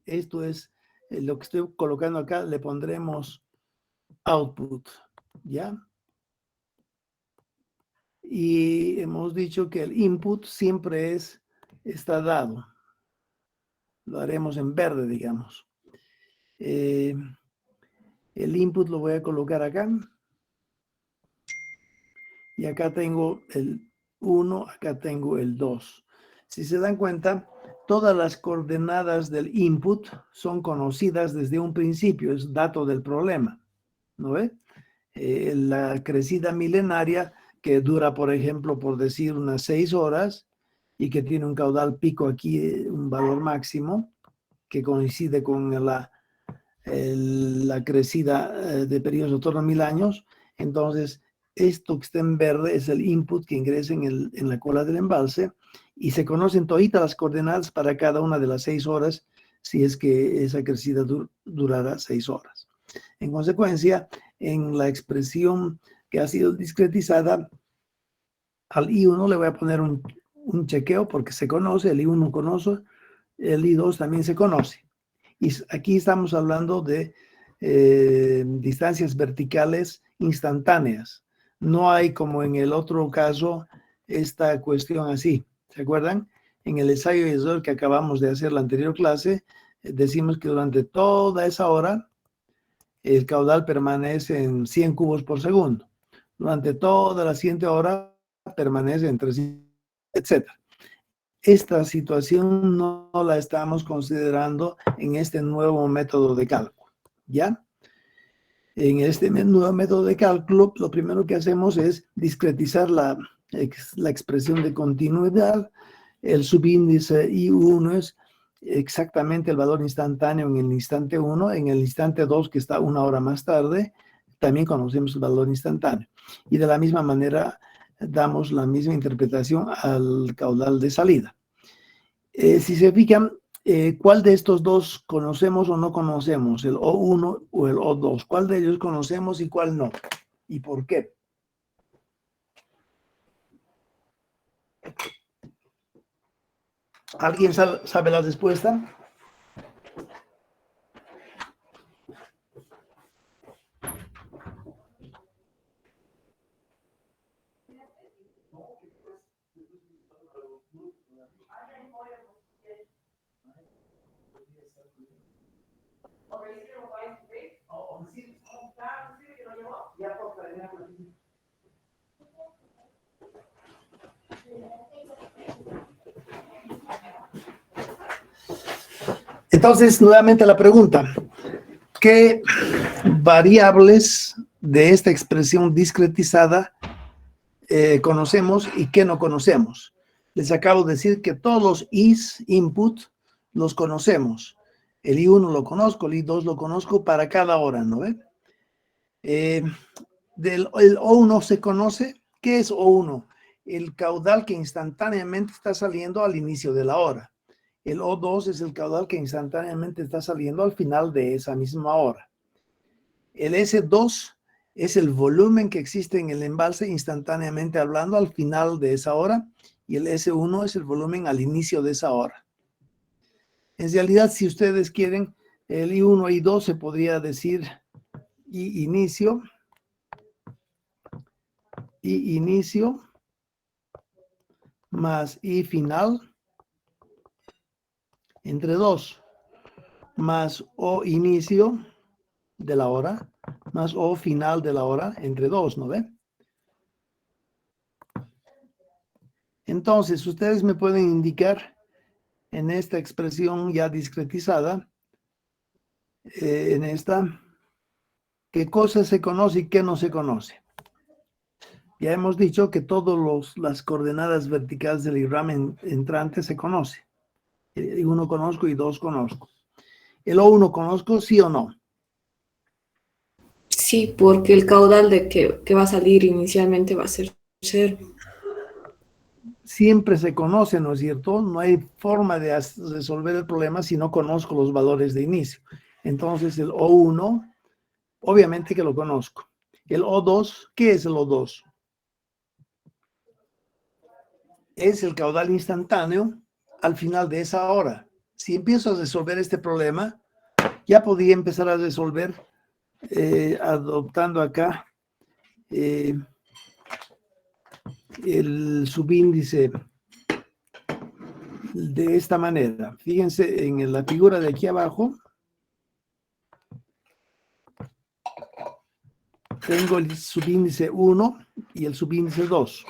A: esto es lo que estoy colocando acá, le pondremos output, ¿ya? Y hemos dicho que el input siempre está dado. Lo haremos en verde, digamos. El input lo voy a colocar acá. Y acá tengo el 1, acá tengo el 2. Si se dan cuenta, todas las coordenadas del input son conocidas desde un principio, es dato del problema, ¿no ve? La crecida milenaria que dura, por ejemplo, por decir unas 6 horas y que tiene un caudal pico aquí, un valor máximo, que coincide con la crecida de periodos de torno a 1000 años. Entonces, esto que está en verde es el input que ingresa en la cola del embalse y se conocen toditas las coordenadas para cada una de las 6 horas si es que esa crecida durará 6 horas. En consecuencia, en la expresión que ha sido discretizada, al I1 le voy a poner un chequeo porque se conoce, el I1 conoce, el I2 también se conoce. Y aquí estamos hablando de distancias verticales instantáneas. No hay como en el otro caso esta cuestión así. ¿Se acuerdan? En el ensayo y error que acabamos de hacer la anterior clase, decimos que durante toda esa hora el caudal permanece en 100 cubos por segundo. Durante toda la siguiente hora permanece en 300, etc. Esta situación no la estamos considerando en este nuevo método de cálculo, ¿ya? En este nuevo método de cálculo, lo primero que hacemos es discretizar la expresión de continuidad. El subíndice I1 es exactamente el valor instantáneo en el instante 1, en el instante 2, que está 1 hora más tarde, también conocemos el valor instantáneo. Y de la misma manera damos la misma interpretación al caudal de salida. Si se fijan, ¿cuál de estos dos conocemos o no conocemos? ¿El O1 o el O2? ¿Cuál de ellos conocemos y cuál no? ¿Y por qué? ¿Alguien sabe la respuesta? Entonces, nuevamente la pregunta, ¿qué variables de esta expresión discretizada conocemos y qué no conocemos? Les acabo de decir que todos los I's, input, los conocemos. El I1 lo conozco, el I2 lo conozco para cada hora, ¿no ven? El O1 se conoce. ¿Qué es O1? El caudal que instantáneamente está saliendo al inicio de la hora. El O2 es el caudal que instantáneamente está saliendo al final de esa misma hora. El S2 es el volumen que existe en el embalse instantáneamente hablando al final de esa hora. Y el S1 es el volumen al inicio de esa hora. En realidad, si ustedes quieren, el I1 y I2 se podría decir I inicio más I final entre 2 más O inicio de la hora más O final de la hora entre 2, ¿no ven? Entonces, ustedes me pueden indicar en esta expresión ya discretizada, en esta, qué cosa se conoce y qué no se conoce. Ya hemos dicho que todas las coordenadas verticales del IRAM entrante se conoce. I1 conozco y 2 conozco. ¿El O1 conozco, sí o no?
C: Sí, porque el caudal de que va a salir inicialmente va a ser 0.
A: siempre se conoce, ¿no es cierto? No hay forma de resolver el problema si no conozco los valores de inicio. Entonces el O1, obviamente que lo conozco. El O2, ¿qué es el O2? Es el caudal instantáneo al final de esa hora. Si empiezo a resolver este problema, ya podía empezar a resolver adoptando acá el subíndice de esta manera. Fíjense en la figura de aquí abajo. Tengo el subíndice 1 y el subíndice 2.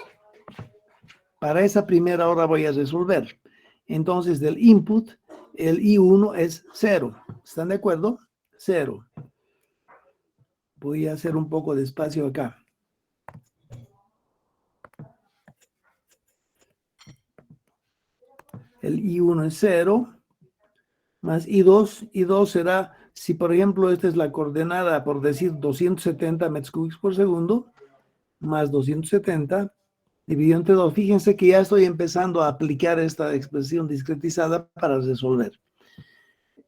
A: Para esa primera hora voy a resolver. Entonces, del input, el I1 es 0. ¿Están de acuerdo? 0. Voy a hacer un poco de espacio acá. El I1 es 0, más I2. I2 será, si por ejemplo esta es la coordenada, por decir 270 metros cúbicos por segundo, más 270, dividido entre 2. Fíjense que ya estoy empezando a aplicar esta expresión discretizada para resolver.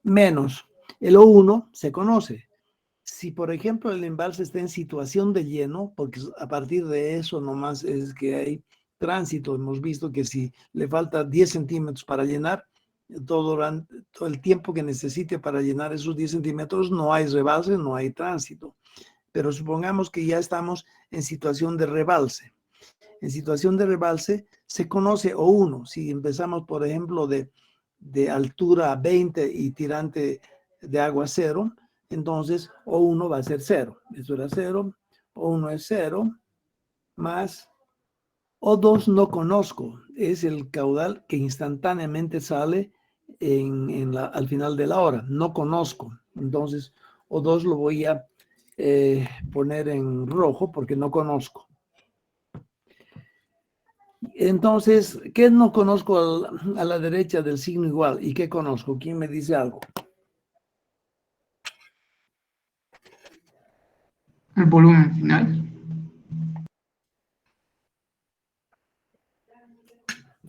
A: Menos, el O1 se conoce. Si, por ejemplo, el embalse está en situación de lleno, porque a partir de eso nomás es que hay tránsito, hemos visto que si le falta 10 centímetros para llenar, todo el tiempo que necesite para llenar esos 10 centímetros, no hay rebalse, no hay tránsito. Pero supongamos que ya estamos en situación de rebalse. En situación de rebalse se conoce O1. Si empezamos, por ejemplo, de altura 20 y tirante de agua 0, entonces O1 va a ser 0. Eso era 0. O1 es 0. Más O2 no conozco. Es el caudal que instantáneamente sale al final de la hora. No conozco. Entonces O2 lo voy a poner en rojo porque no conozco. Entonces, ¿qué no conozco a la derecha del signo igual? ¿Y qué conozco? ¿Quién me dice algo?
D: El volumen final.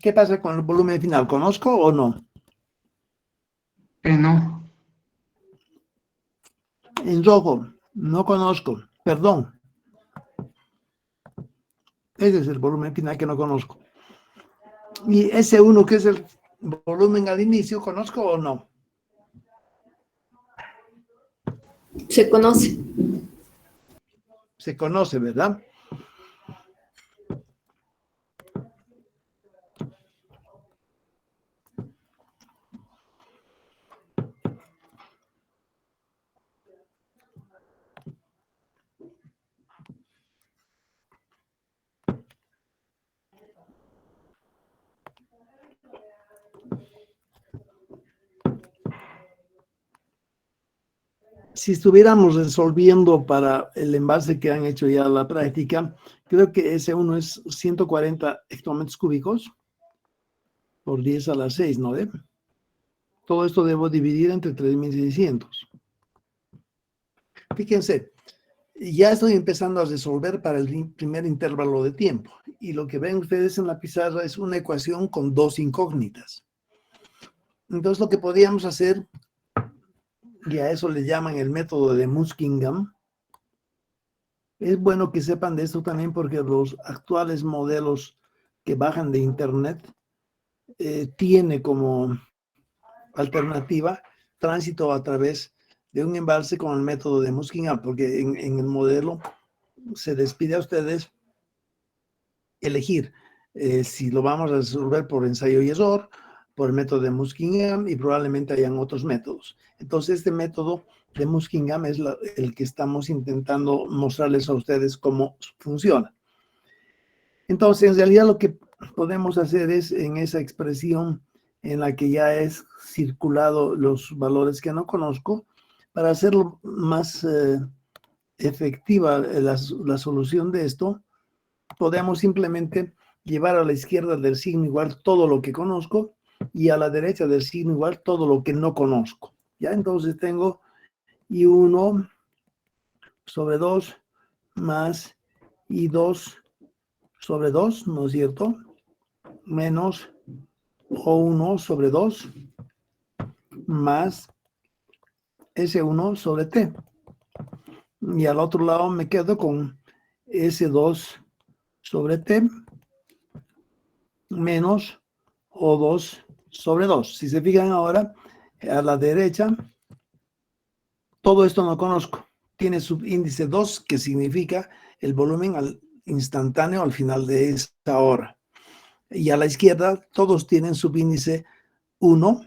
A: ¿Qué pasa con el volumen final? ¿Conozco o no?
D: No.
A: En rojo, no conozco. Perdón. Ese es el volumen final que no conozco. Y ese uno que es el volumen al inicio, ¿conozco o no?
C: Se conoce.
A: Se conoce, ¿verdad? Si estuviéramos resolviendo para el envase que han hecho ya la práctica, creo que ese uno es 140 hectómetros cúbicos por 10 a la 6, ¿no? Todo esto debo dividir entre 3.600. Fíjense, ya estoy empezando a resolver para el primer intervalo de tiempo. Y lo que ven ustedes en la pizarra es una ecuación con dos incógnitas. Entonces lo que podríamos hacer, y a eso le llaman el método de Muskingum, es bueno que sepan de esto también porque los actuales modelos que bajan de internet tiene como alternativa tránsito a través de un embalse con el método de Muskingum, porque en el modelo se les pide a ustedes elegir si lo vamos a resolver por ensayo y error, por el método de Muskingum y probablemente hayan otros métodos. Entonces este método de Muskingum es el que estamos intentando mostrarles a ustedes cómo funciona. Entonces en realidad lo que podemos hacer es en esa expresión en la que ya es circulado los valores que no conozco, para hacerlo más efectiva la solución de esto, podemos simplemente llevar a la izquierda del signo igual todo lo que conozco y a la derecha del signo igual todo lo que no conozco. Ya entonces tengo I1 sobre 2 más I2 sobre 2, ¿no es cierto? menos O1 sobre 2 más S1 sobre T. Y al otro lado me quedo con S2 sobre T menos O2 sobre 2. Si se fijan ahora, a la derecha, todo esto no conozco. Tiene subíndice 2, que significa el volumen instantáneo al final de esta hora. Y a la izquierda, todos tienen subíndice 1,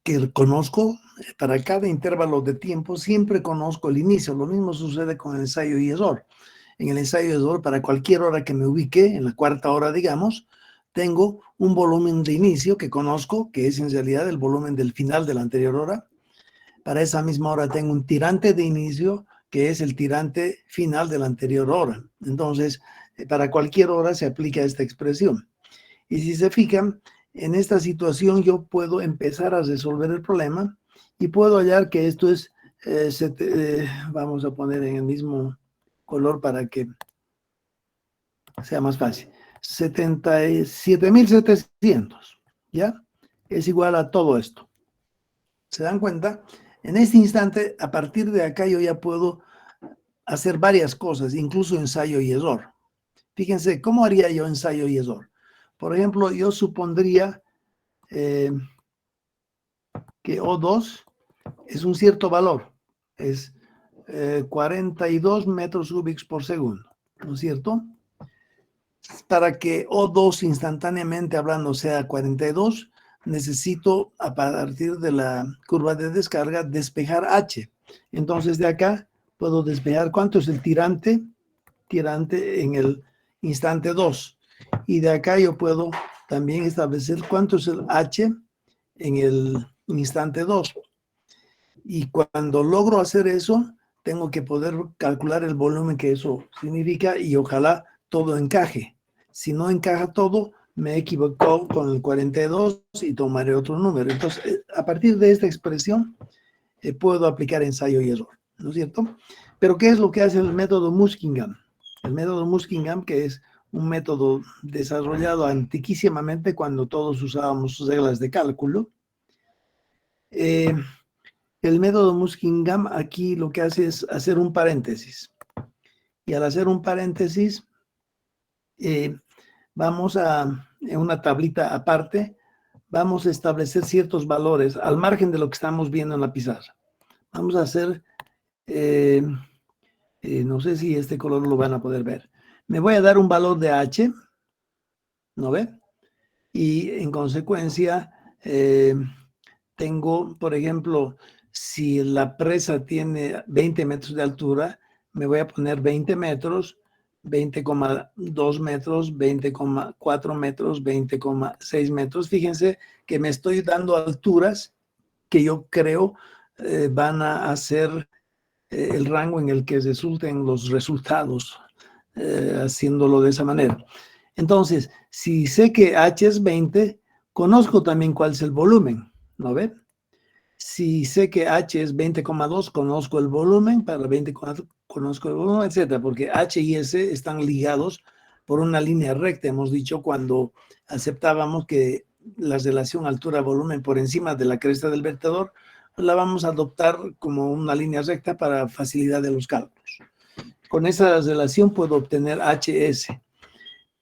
A: que conozco. Para cada intervalo de tiempo siempre conozco el inicio. Lo mismo sucede con el ensayo y error. En el ensayo y error, para cualquier hora que me ubique, en la cuarta hora, digamos, tengo un volumen de inicio que conozco, que es en realidad el volumen del final de la anterior hora. Para esa misma hora tengo un tirante de inicio, que es el tirante final de la anterior hora. Entonces, para cualquier hora se aplica esta expresión. Y si se fijan, en esta situación yo puedo empezar a resolver el problema y puedo hallar que esto es, vamos a poner en el mismo color para que sea más fácil, 77.700, ¿ya? Es igual a todo esto. ¿Se dan cuenta? En este instante, a partir de acá yo ya puedo hacer varias cosas, incluso ensayo y error. Fíjense, ¿cómo haría yo ensayo y error? Por ejemplo, yo supondría que O2 es un cierto valor, es 42 metros cúbicos por segundo, ¿no es cierto? Para que O2 instantáneamente hablando sea 42, necesito a partir de la curva de descarga despejar H. Entonces de acá puedo despejar cuánto es el tirante en el instante 2. Y de acá yo puedo también establecer cuánto es el H en el instante 2. Y cuando logro hacer eso, tengo que poder calcular el volumen que eso significa y ojalá todo encaje. Si no encaja todo, me he equivocado con el 42 y tomaré otro número. Entonces, a partir de esta expresión, puedo aplicar ensayo y error, ¿no es cierto? Pero ¿qué es lo que hace el método Muskingum? El método Muskingum, que es un método desarrollado antiquísimamente cuando todos usábamos reglas de cálculo. El método Muskingum aquí lo que hace es hacer un paréntesis. Y al hacer un paréntesis, vamos a, en una tablita aparte, vamos a establecer ciertos valores al margen de lo que estamos viendo en la pizarra. Vamos a hacer, no sé si este color lo van a poder ver. Me voy a dar un valor de H, ¿no ve? Y en consecuencia, tengo, por ejemplo, si la presa tiene 20 metros de altura, me voy a poner 20 metros, 20,2 metros, 20,4 metros, 20,6 metros. Fíjense que me estoy dando alturas que yo creo van a hacer el rango en el que resulten los resultados, haciéndolo de esa manera. Entonces, si sé que H es 20, conozco también cuál es el volumen, ¿no ven? Si sé que H es 20,2, conozco el volumen, para 20,4 conozco el volumen, etcétera, porque H y S están ligados por una línea recta. Hemos dicho cuando aceptábamos que la relación altura-volumen por encima de la cresta del vertedor la vamos a adoptar como una línea recta para facilidad de los cálculos. Con esa relación puedo obtener HS,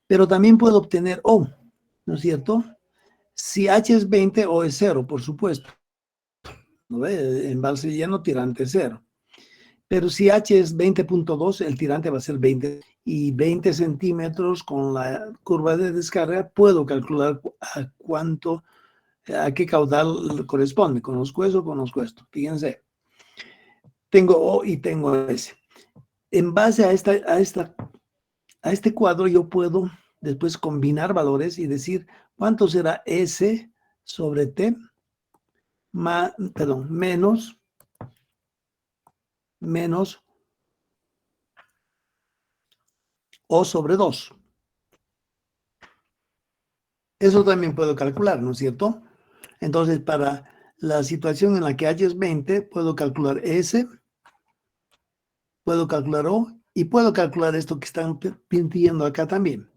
A: pero también puedo obtener O, ¿no es cierto? Si H es 20, O es 0, por supuesto. ¿No ve? Embalse lleno, tirante 0. Pero si H es 20,2, el tirante va a ser 20. Y 20 centímetros con la curva de descarga, puedo calcular a qué caudal corresponde. Conozco eso, conozco esto. Fíjense. Tengo O y tengo S. En base a este cuadro, yo puedo después combinar valores y decir cuánto será S sobre T menos O sobre 2. Eso también puedo calcular, ¿no es cierto? Entonces, para la situación en la que H es 20, puedo calcular S, puedo calcular O y puedo calcular esto que están pidiendo acá también.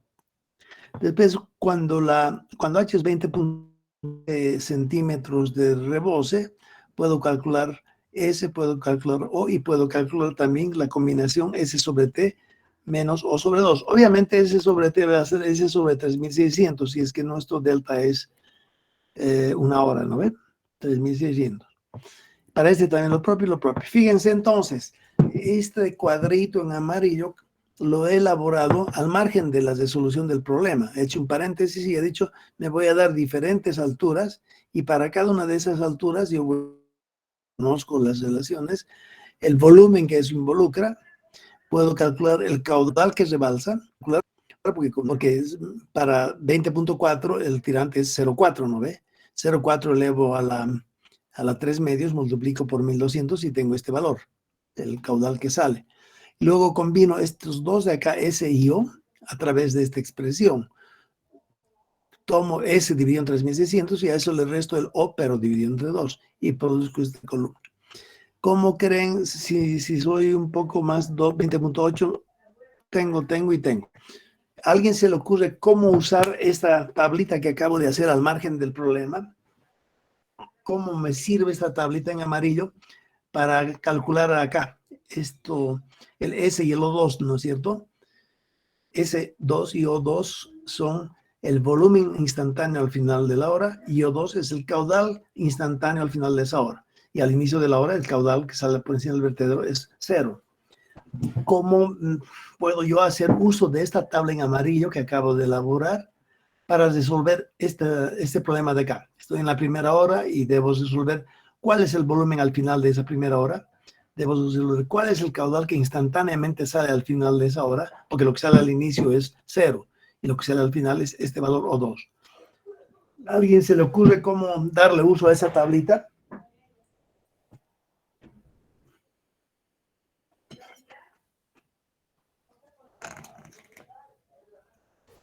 A: Después, cuando H es 20 centímetros de rebose, puedo calcular S, puedo calcular O y puedo calcular también la combinación S sobre T menos O sobre 2. Obviamente S sobre T va a ser S sobre 3600, si es que nuestro delta es 1 hora, ¿no ve? 3600. Para este también lo propio y lo propio. Fíjense entonces, este cuadrito en amarillo lo he elaborado al margen de la resolución del problema. He hecho un paréntesis y he dicho, me voy a dar diferentes alturas y para cada una de esas alturas yo conozco las relaciones, el volumen que eso involucra, puedo calcular el caudal que rebalsa, porque es para 20.4 el tirante es 0,4, ¿no ve? 0,4 elevo a la 3 medios, multiplico por 1200 y tengo este valor, el caudal que sale. Luego combino estos dos de acá, S y O, a través de esta expresión. Tomo S dividido en 3600 y a eso le resto el O, pero dividido entre 2. Y produzco esta columna. ¿Cómo creen? Si soy un poco más 20.8, tengo y tengo. ¿A alguien se le ocurre cómo usar esta tablita que acabo de hacer al margen del problema? ¿Cómo me sirve esta tablita en amarillo para calcular acá esto, el S y el O2, ¿no es cierto? S2 y O2 son el volumen instantáneo al final de la hora y O2 es el caudal instantáneo al final de esa hora. Y al inicio de la hora el caudal que sale por encima del vertedero es 0. ¿Cómo puedo yo hacer uso de esta tabla en amarillo que acabo de elaborar para resolver este problema de acá? Estoy en la primera hora y debo resolver cuál es el volumen al final de esa primera hora. Debo resolver cuál es el caudal que instantáneamente sale al final de esa hora, porque lo que sale al inicio es 0 y lo que sale al final es este valor O2. ¿A alguien se le ocurre cómo darle uso a esa tablita?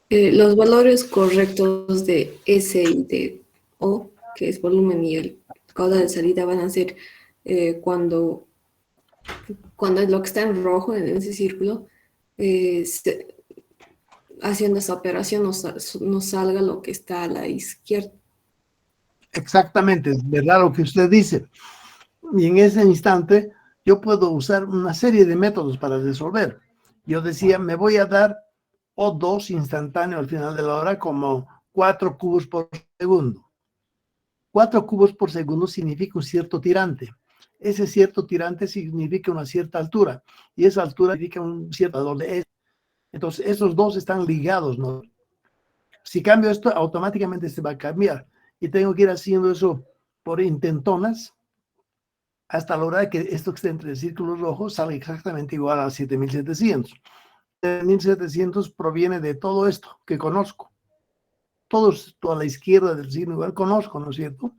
C: Los valores correctos de S y de O, que es volumen y el caudal de salida, van a ser cuando lo que está en rojo en ese círculo, haciendo esa operación nos salga lo que está a la izquierda.
A: Exactamente, es verdad lo que usted dice. Y en ese instante yo puedo usar una serie de métodos para resolver. Yo decía, me voy a dar O2 instantáneo al final de la hora como 4 cubos por segundo. 4 cubos por segundo significa un cierto tirante. Ese cierto tirante significa una cierta altura. Y esa altura significa un cierto valor de S. Entonces, esos dos están ligados, ¿no? Si cambio esto, automáticamente se va a cambiar. Y tengo que ir haciendo eso por intentonas hasta la hora de que esto que está entre círculos rojos salga exactamente igual a 7700. 7700 proviene de todo esto que conozco. Todos a la izquierda del signo igual conozco, ¿no es cierto?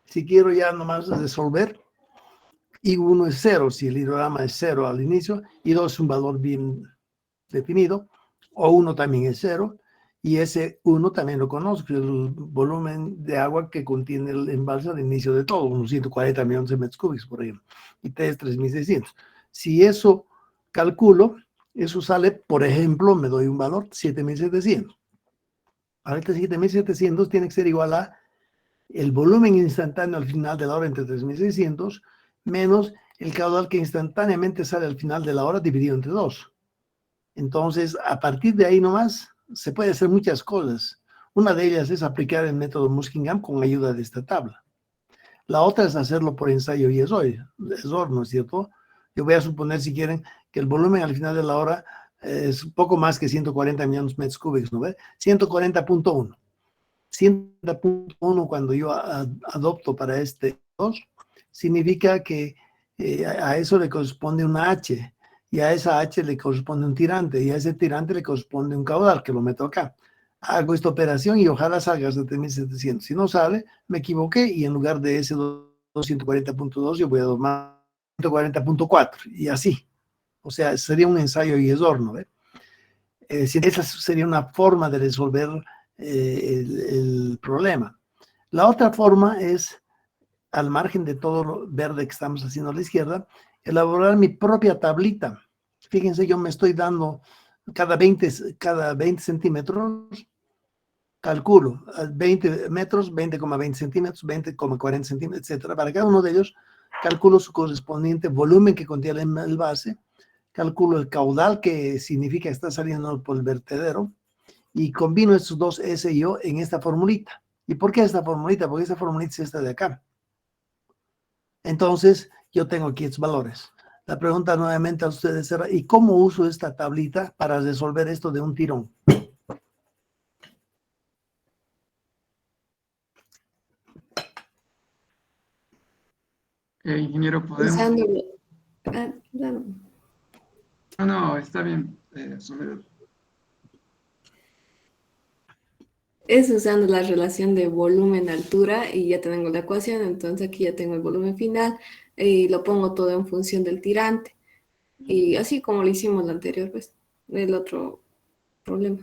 A: Si quiero ya nomás resolver, I1 es 0, si el hidrograma es 0 al inicio, I2 es un valor bien definido, O1 también es 0, y ese 1 también lo conozco, es el volumen de agua que contiene el embalse al inicio de todo, unos 140 millones de metros cúbicos por ejemplo, y T es 3600. Si eso calculo, eso sale, por ejemplo, me doy un valor 7700. Ahora este 7700 tiene que ser igual a el volumen instantáneo al final de la hora entre 3600 menos el caudal que instantáneamente sale al final de la hora dividido entre 2. Entonces, a partir de ahí nomás, se puede hacer muchas cosas. Una de ellas es aplicar el método Muskingum con ayuda de esta tabla. La otra es hacerlo por ensayo y error, ¿no es cierto? Yo voy a suponer, si quieren, que el volumen al final de la hora es un poco más que 140 millones de metros cúbicos, ¿no ve? 140.1. 140.1 cuando yo adopto para este 2, significa que a eso le corresponde una H, y a esa H le corresponde un tirante, y a ese tirante le corresponde un caudal, que lo meto acá. Hago esta operación y ojalá salga 7700. Si no sale, me equivoqué, y en lugar de ese 240.2, yo voy a tomar 140.4, y así. O sea, sería un ensayo y error, ¿no? Esa sería una forma de resolver el problema. La otra forma es, al margen de todo lo verde que estamos haciendo a la izquierda, elaborar mi propia tablita. Fíjense, yo me estoy dando cada 20 centímetros, calculo 20 metros, 20,20 centímetros, 20,40 centímetros, etcétera. Para cada uno de ellos, calculo su correspondiente volumen que contiene el base, calculo el caudal, que significa que está saliendo por el vertedero, y combino estos dos S y O en esta formulita. ¿Y por qué esta formulita? Porque esta formulita es esta de acá. Entonces, yo tengo aquí estos valores. La pregunta nuevamente a ustedes será, ¿y cómo uso esta tablita para resolver esto de un tirón?
D: Ingeniero, podemos...
C: Usándolo. Ah, claro.
D: No, está bien.
C: Es usando la relación de volumen-altura y ya tengo la ecuación, entonces aquí ya tengo el volumen final y lo pongo todo en función del tirante. Y así como lo hicimos la anterior vez, el otro problema.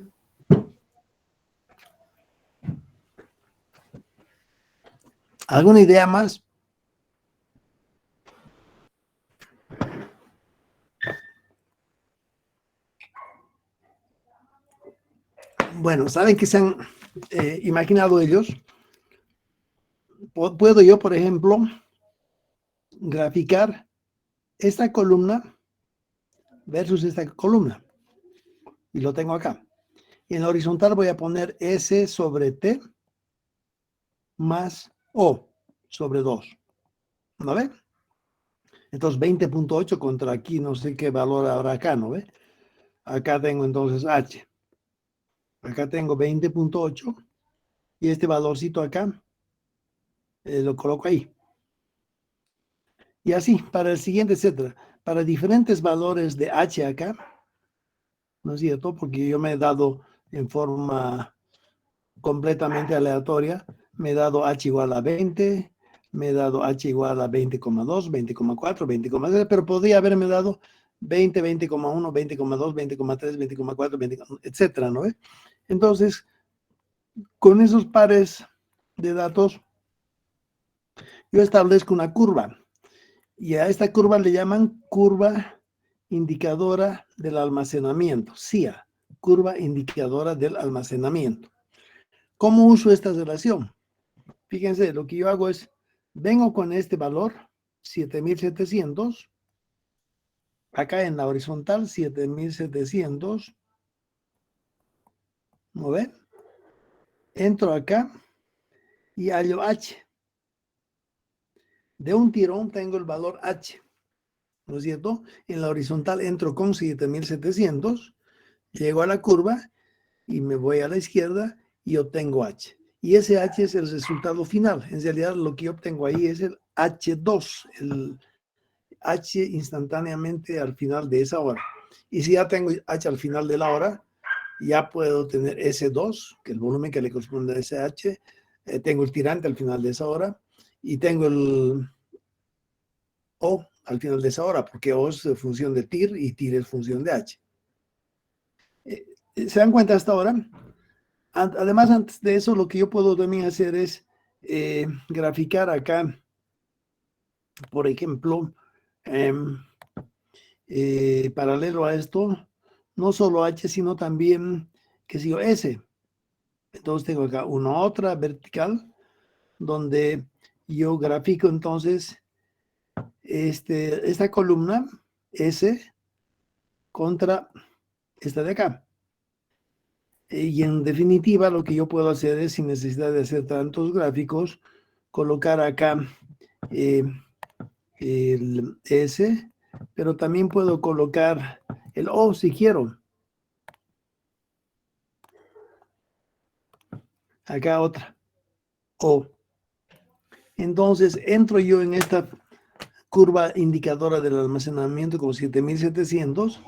A: ¿Alguna idea más? Bueno, ¿saben qué se han imaginado ellos? Puedo yo, por ejemplo, graficar esta columna versus esta columna. Y lo tengo acá. Y en la horizontal voy a poner S sobre T más O sobre 2. ¿No ve? Entonces 20.8 contra aquí, no sé qué valor habrá acá, ¿no ve? Acá tengo entonces H. Acá tengo 20.8 y este valorcito acá lo coloco ahí. Y así, para el siguiente, etcétera. Para diferentes valores de H acá, ¿no es cierto? Porque yo me he dado en forma completamente aleatoria, me he dado H igual a 20, me he dado H igual a 20,2, 20,4, 20,3, pero podría haberme dado 20, 20,1, 20,2, 20,3, 20,4, 20, etcétera, ¿no? Entonces, con esos pares de datos, yo establezco una curva. Y a esta curva le llaman curva indicadora del almacenamiento, CIA, curva indicadora del almacenamiento. ¿Cómo uso esta relación? Fíjense, lo que yo hago es, vengo con este valor, 7.700, acá en la horizontal, 7.700, ¿no ven? Entro acá y hallo H. De un tirón tengo el valor H, ¿no es cierto? En la horizontal entro con 7.700, llego a la curva y me voy a la izquierda y obtengo H. Y ese H es el resultado final. En realidad lo que yo obtengo ahí es el H2, el H instantáneamente al final de esa hora. Y si ya tengo H al final de la hora, ya puedo tener S2, que es el volumen que le corresponde a ese H. Tengo el tirante al final de esa hora y tengo el O al final de esa hora, porque O es función de TIR y TIR es función de H. ¿Se dan cuenta hasta ahora? Además, antes de eso, lo que yo puedo también hacer es graficar acá, por ejemplo, paralelo a esto, no solo H, sino también, qué sé yo, S. Entonces tengo acá una otra vertical, donde yo grafico entonces esta columna S contra esta de acá. Y en definitiva, lo que yo puedo hacer es, sin necesidad de hacer tantos gráficos, colocar acá el S, pero también puedo colocar el O si quiero. Acá otra, O. Entonces, entro yo en esta curva indicadora del almacenamiento con 7.700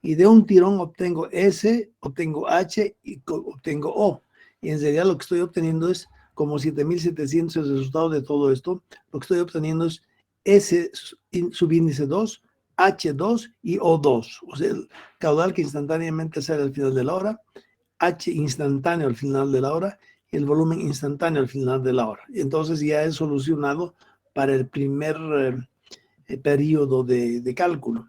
A: y de un tirón obtengo S, obtengo H y obtengo O. Y en realidad lo que estoy obteniendo es, como 7.700 es el resultado de todo esto, lo que estoy obteniendo es S subíndice 2, H2 y O2. O sea, el caudal que instantáneamente sale al final de la hora, H instantáneo al final de la hora y el volumen instantáneo al final de la hora. Entonces ya he solucionado para el primer periodo de cálculo.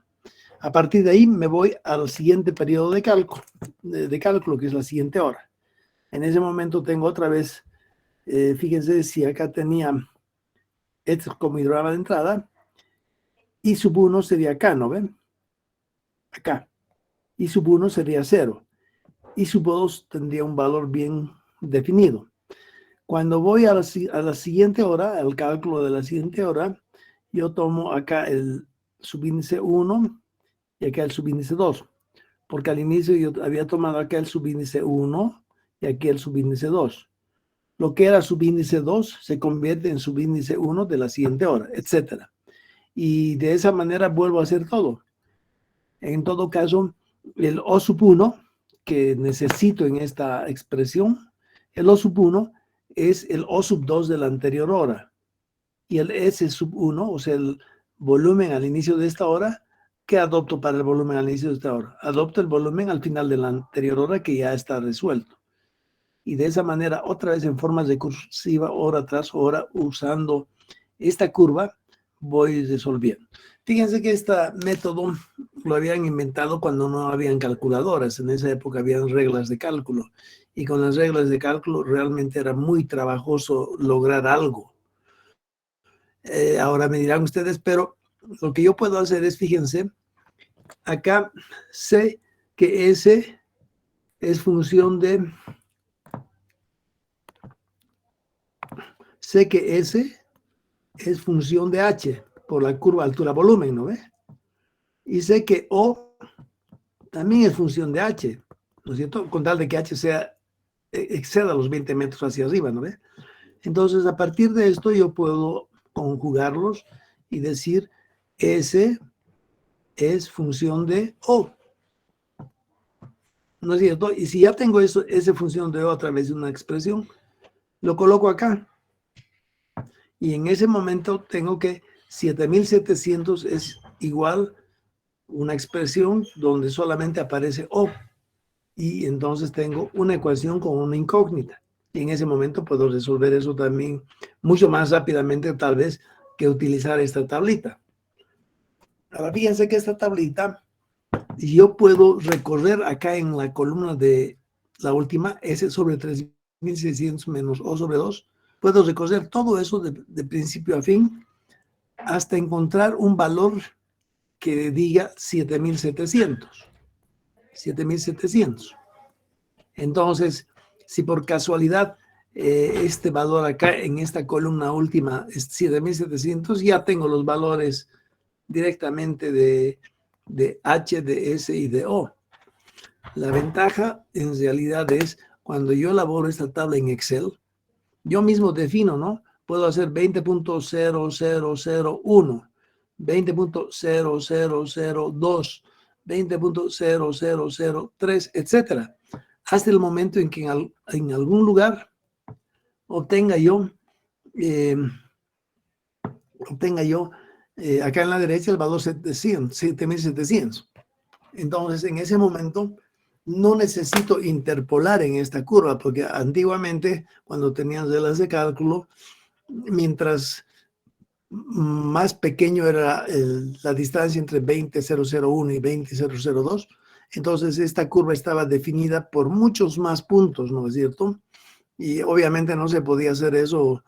A: A partir de ahí me voy al siguiente periodo de cálculo, que es la siguiente hora. En ese momento tengo otra vez, fíjense si acá tenía esto como hidrograma de entrada, y sub 1 sería acá, ¿no ven? Acá. Y sub 1 sería 0. Y sub 2 tendría un valor bien definido. Cuando voy a la siguiente hora, al cálculo de la siguiente hora, yo tomo acá el subíndice 1 y acá el subíndice 2. Porque al inicio yo había tomado acá el subíndice 1 y aquí el subíndice 2. Lo que era subíndice 2 se convierte en subíndice 1 de la siguiente hora, etc. Y de esa manera vuelvo a hacer todo. En todo caso, el O sub 1 que necesito en esta expresión, el O sub 1 es el O sub 2 de la anterior hora. Y el S sub 1, o sea, el volumen al inicio de esta hora, ¿qué adopto para el volumen al inicio de esta hora? Adopto el volumen al final de la anterior hora que ya está resuelto. Y de esa manera, otra vez en forma recursiva, hora tras hora, usando esta curva, voy resolviendo. Fíjense que este método lo habían inventado cuando no habían calculadoras. En esa época habían reglas de cálculo. Y con las reglas de cálculo realmente era muy trabajoso lograr algo. Ahora me dirán ustedes, pero lo que yo puedo hacer es, fíjense, acá sé que S es función de... Sé que S es función de H por la curva altura-volumen, ¿no ve? Y sé que O también es función de H, ¿no es cierto? Con tal de que H exceda los 20 metros hacia arriba, ¿no ve? Entonces, a partir de esto yo puedo conjugarlos y decir S es función de O. ¿No es cierto? Y si ya tengo eso, esa función de O a través de una expresión, lo coloco acá. Y en ese momento tengo que 7700 es igual una expresión donde solamente aparece O. Y entonces tengo una ecuación con una incógnita. Y en ese momento puedo resolver eso también mucho más rápidamente tal vez que utilizar esta tablita. Ahora fíjense que esta tablita yo puedo recorrer acá en la columna de la última, S sobre 3600 menos O sobre 2. Puedo recorrer todo eso de principio a fin hasta encontrar un valor que diga 7700. 7700. Entonces, si por casualidad este valor acá en esta columna última es 7700, ya tengo los valores directamente de H, de S y de O. La ventaja en realidad es cuando yo elaboro esta tabla en Excel, yo mismo defino, ¿no? Puedo hacer 20.0001, 20.0002, 20.0003, etcétera, hasta el momento en que en algún lugar obtenga yo acá en la derecha el valor 7700. Entonces, en ese momento no necesito interpolar en esta curva, porque antiguamente, cuando tenían reglas de cálculo, mientras más pequeño era la distancia entre 20.001 y 20.002, entonces esta curva estaba definida por muchos más puntos, ¿no es cierto? Y obviamente no se podía hacer eso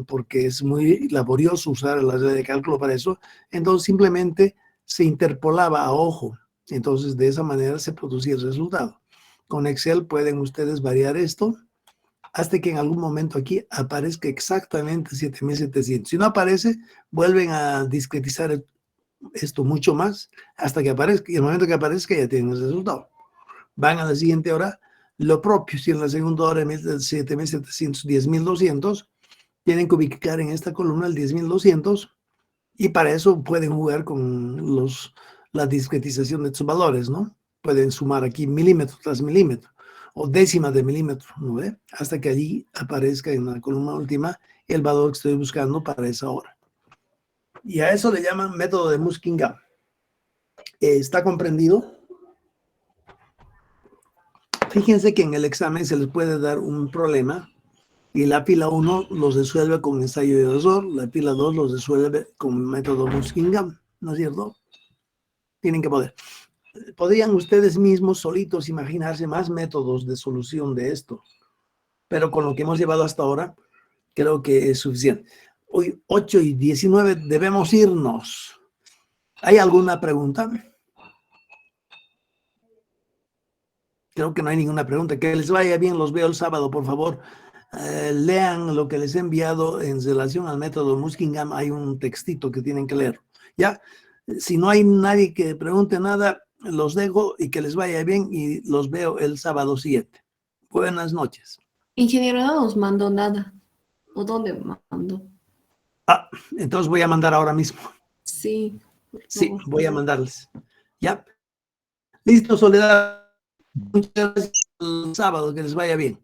A: porque es muy laborioso usar la regla de cálculo para eso. Entonces simplemente se interpolaba a ojo. Entonces de esa manera se producía el resultado. Con Excel pueden ustedes variar esto hasta que en algún momento aquí aparezca exactamente 7700. Si no aparece, vuelven a discretizar esto mucho más hasta que aparezca. Y en el momento que aparezca ya tienen el resultado. Van a la siguiente hora, lo propio. Si en la segunda hora en vez de 7700, 10200, tienen que ubicar en esta columna el 10.200 y para eso pueden jugar con la discretización de estos valores, ¿no? Pueden sumar aquí milímetro tras milímetro o décimas de milímetro, ¿no ve? Hasta que allí aparezca en la columna última el valor que estoy buscando para esa hora. Y a eso le llaman método de Muskingum. ¿Está comprendido? Fíjense que en el examen se les puede dar un problema y la pila 1 los resuelve con ensayo de error, la pila 2 los resuelve con método Muskingum, ¿no es cierto? Tienen que poder. podrían ustedes mismos solitos imaginarse más métodos de solución de esto, pero con lo que hemos llevado hasta ahora, creo que es suficiente. Hoy 8:19 debemos irnos. ¿Hay alguna pregunta? Creo que no hay ninguna pregunta. Que les vaya bien, los veo el sábado, por favor. Lean lo que les he enviado en relación al método Muskingum. Hay un textito que tienen que leer. ¿Ya? Si no hay nadie que pregunte nada, los dejo y que les vaya bien y los veo el sábado 7. Buenas noches.
C: Ingeniero, no nos mandó nada. ¿O dónde mandó?
A: Entonces voy a mandar ahora mismo.
C: Sí.
A: Sí, voy a mandarles. ¿Ya? Listo, Soledad. Muchas gracias. El sábado, que les vaya bien.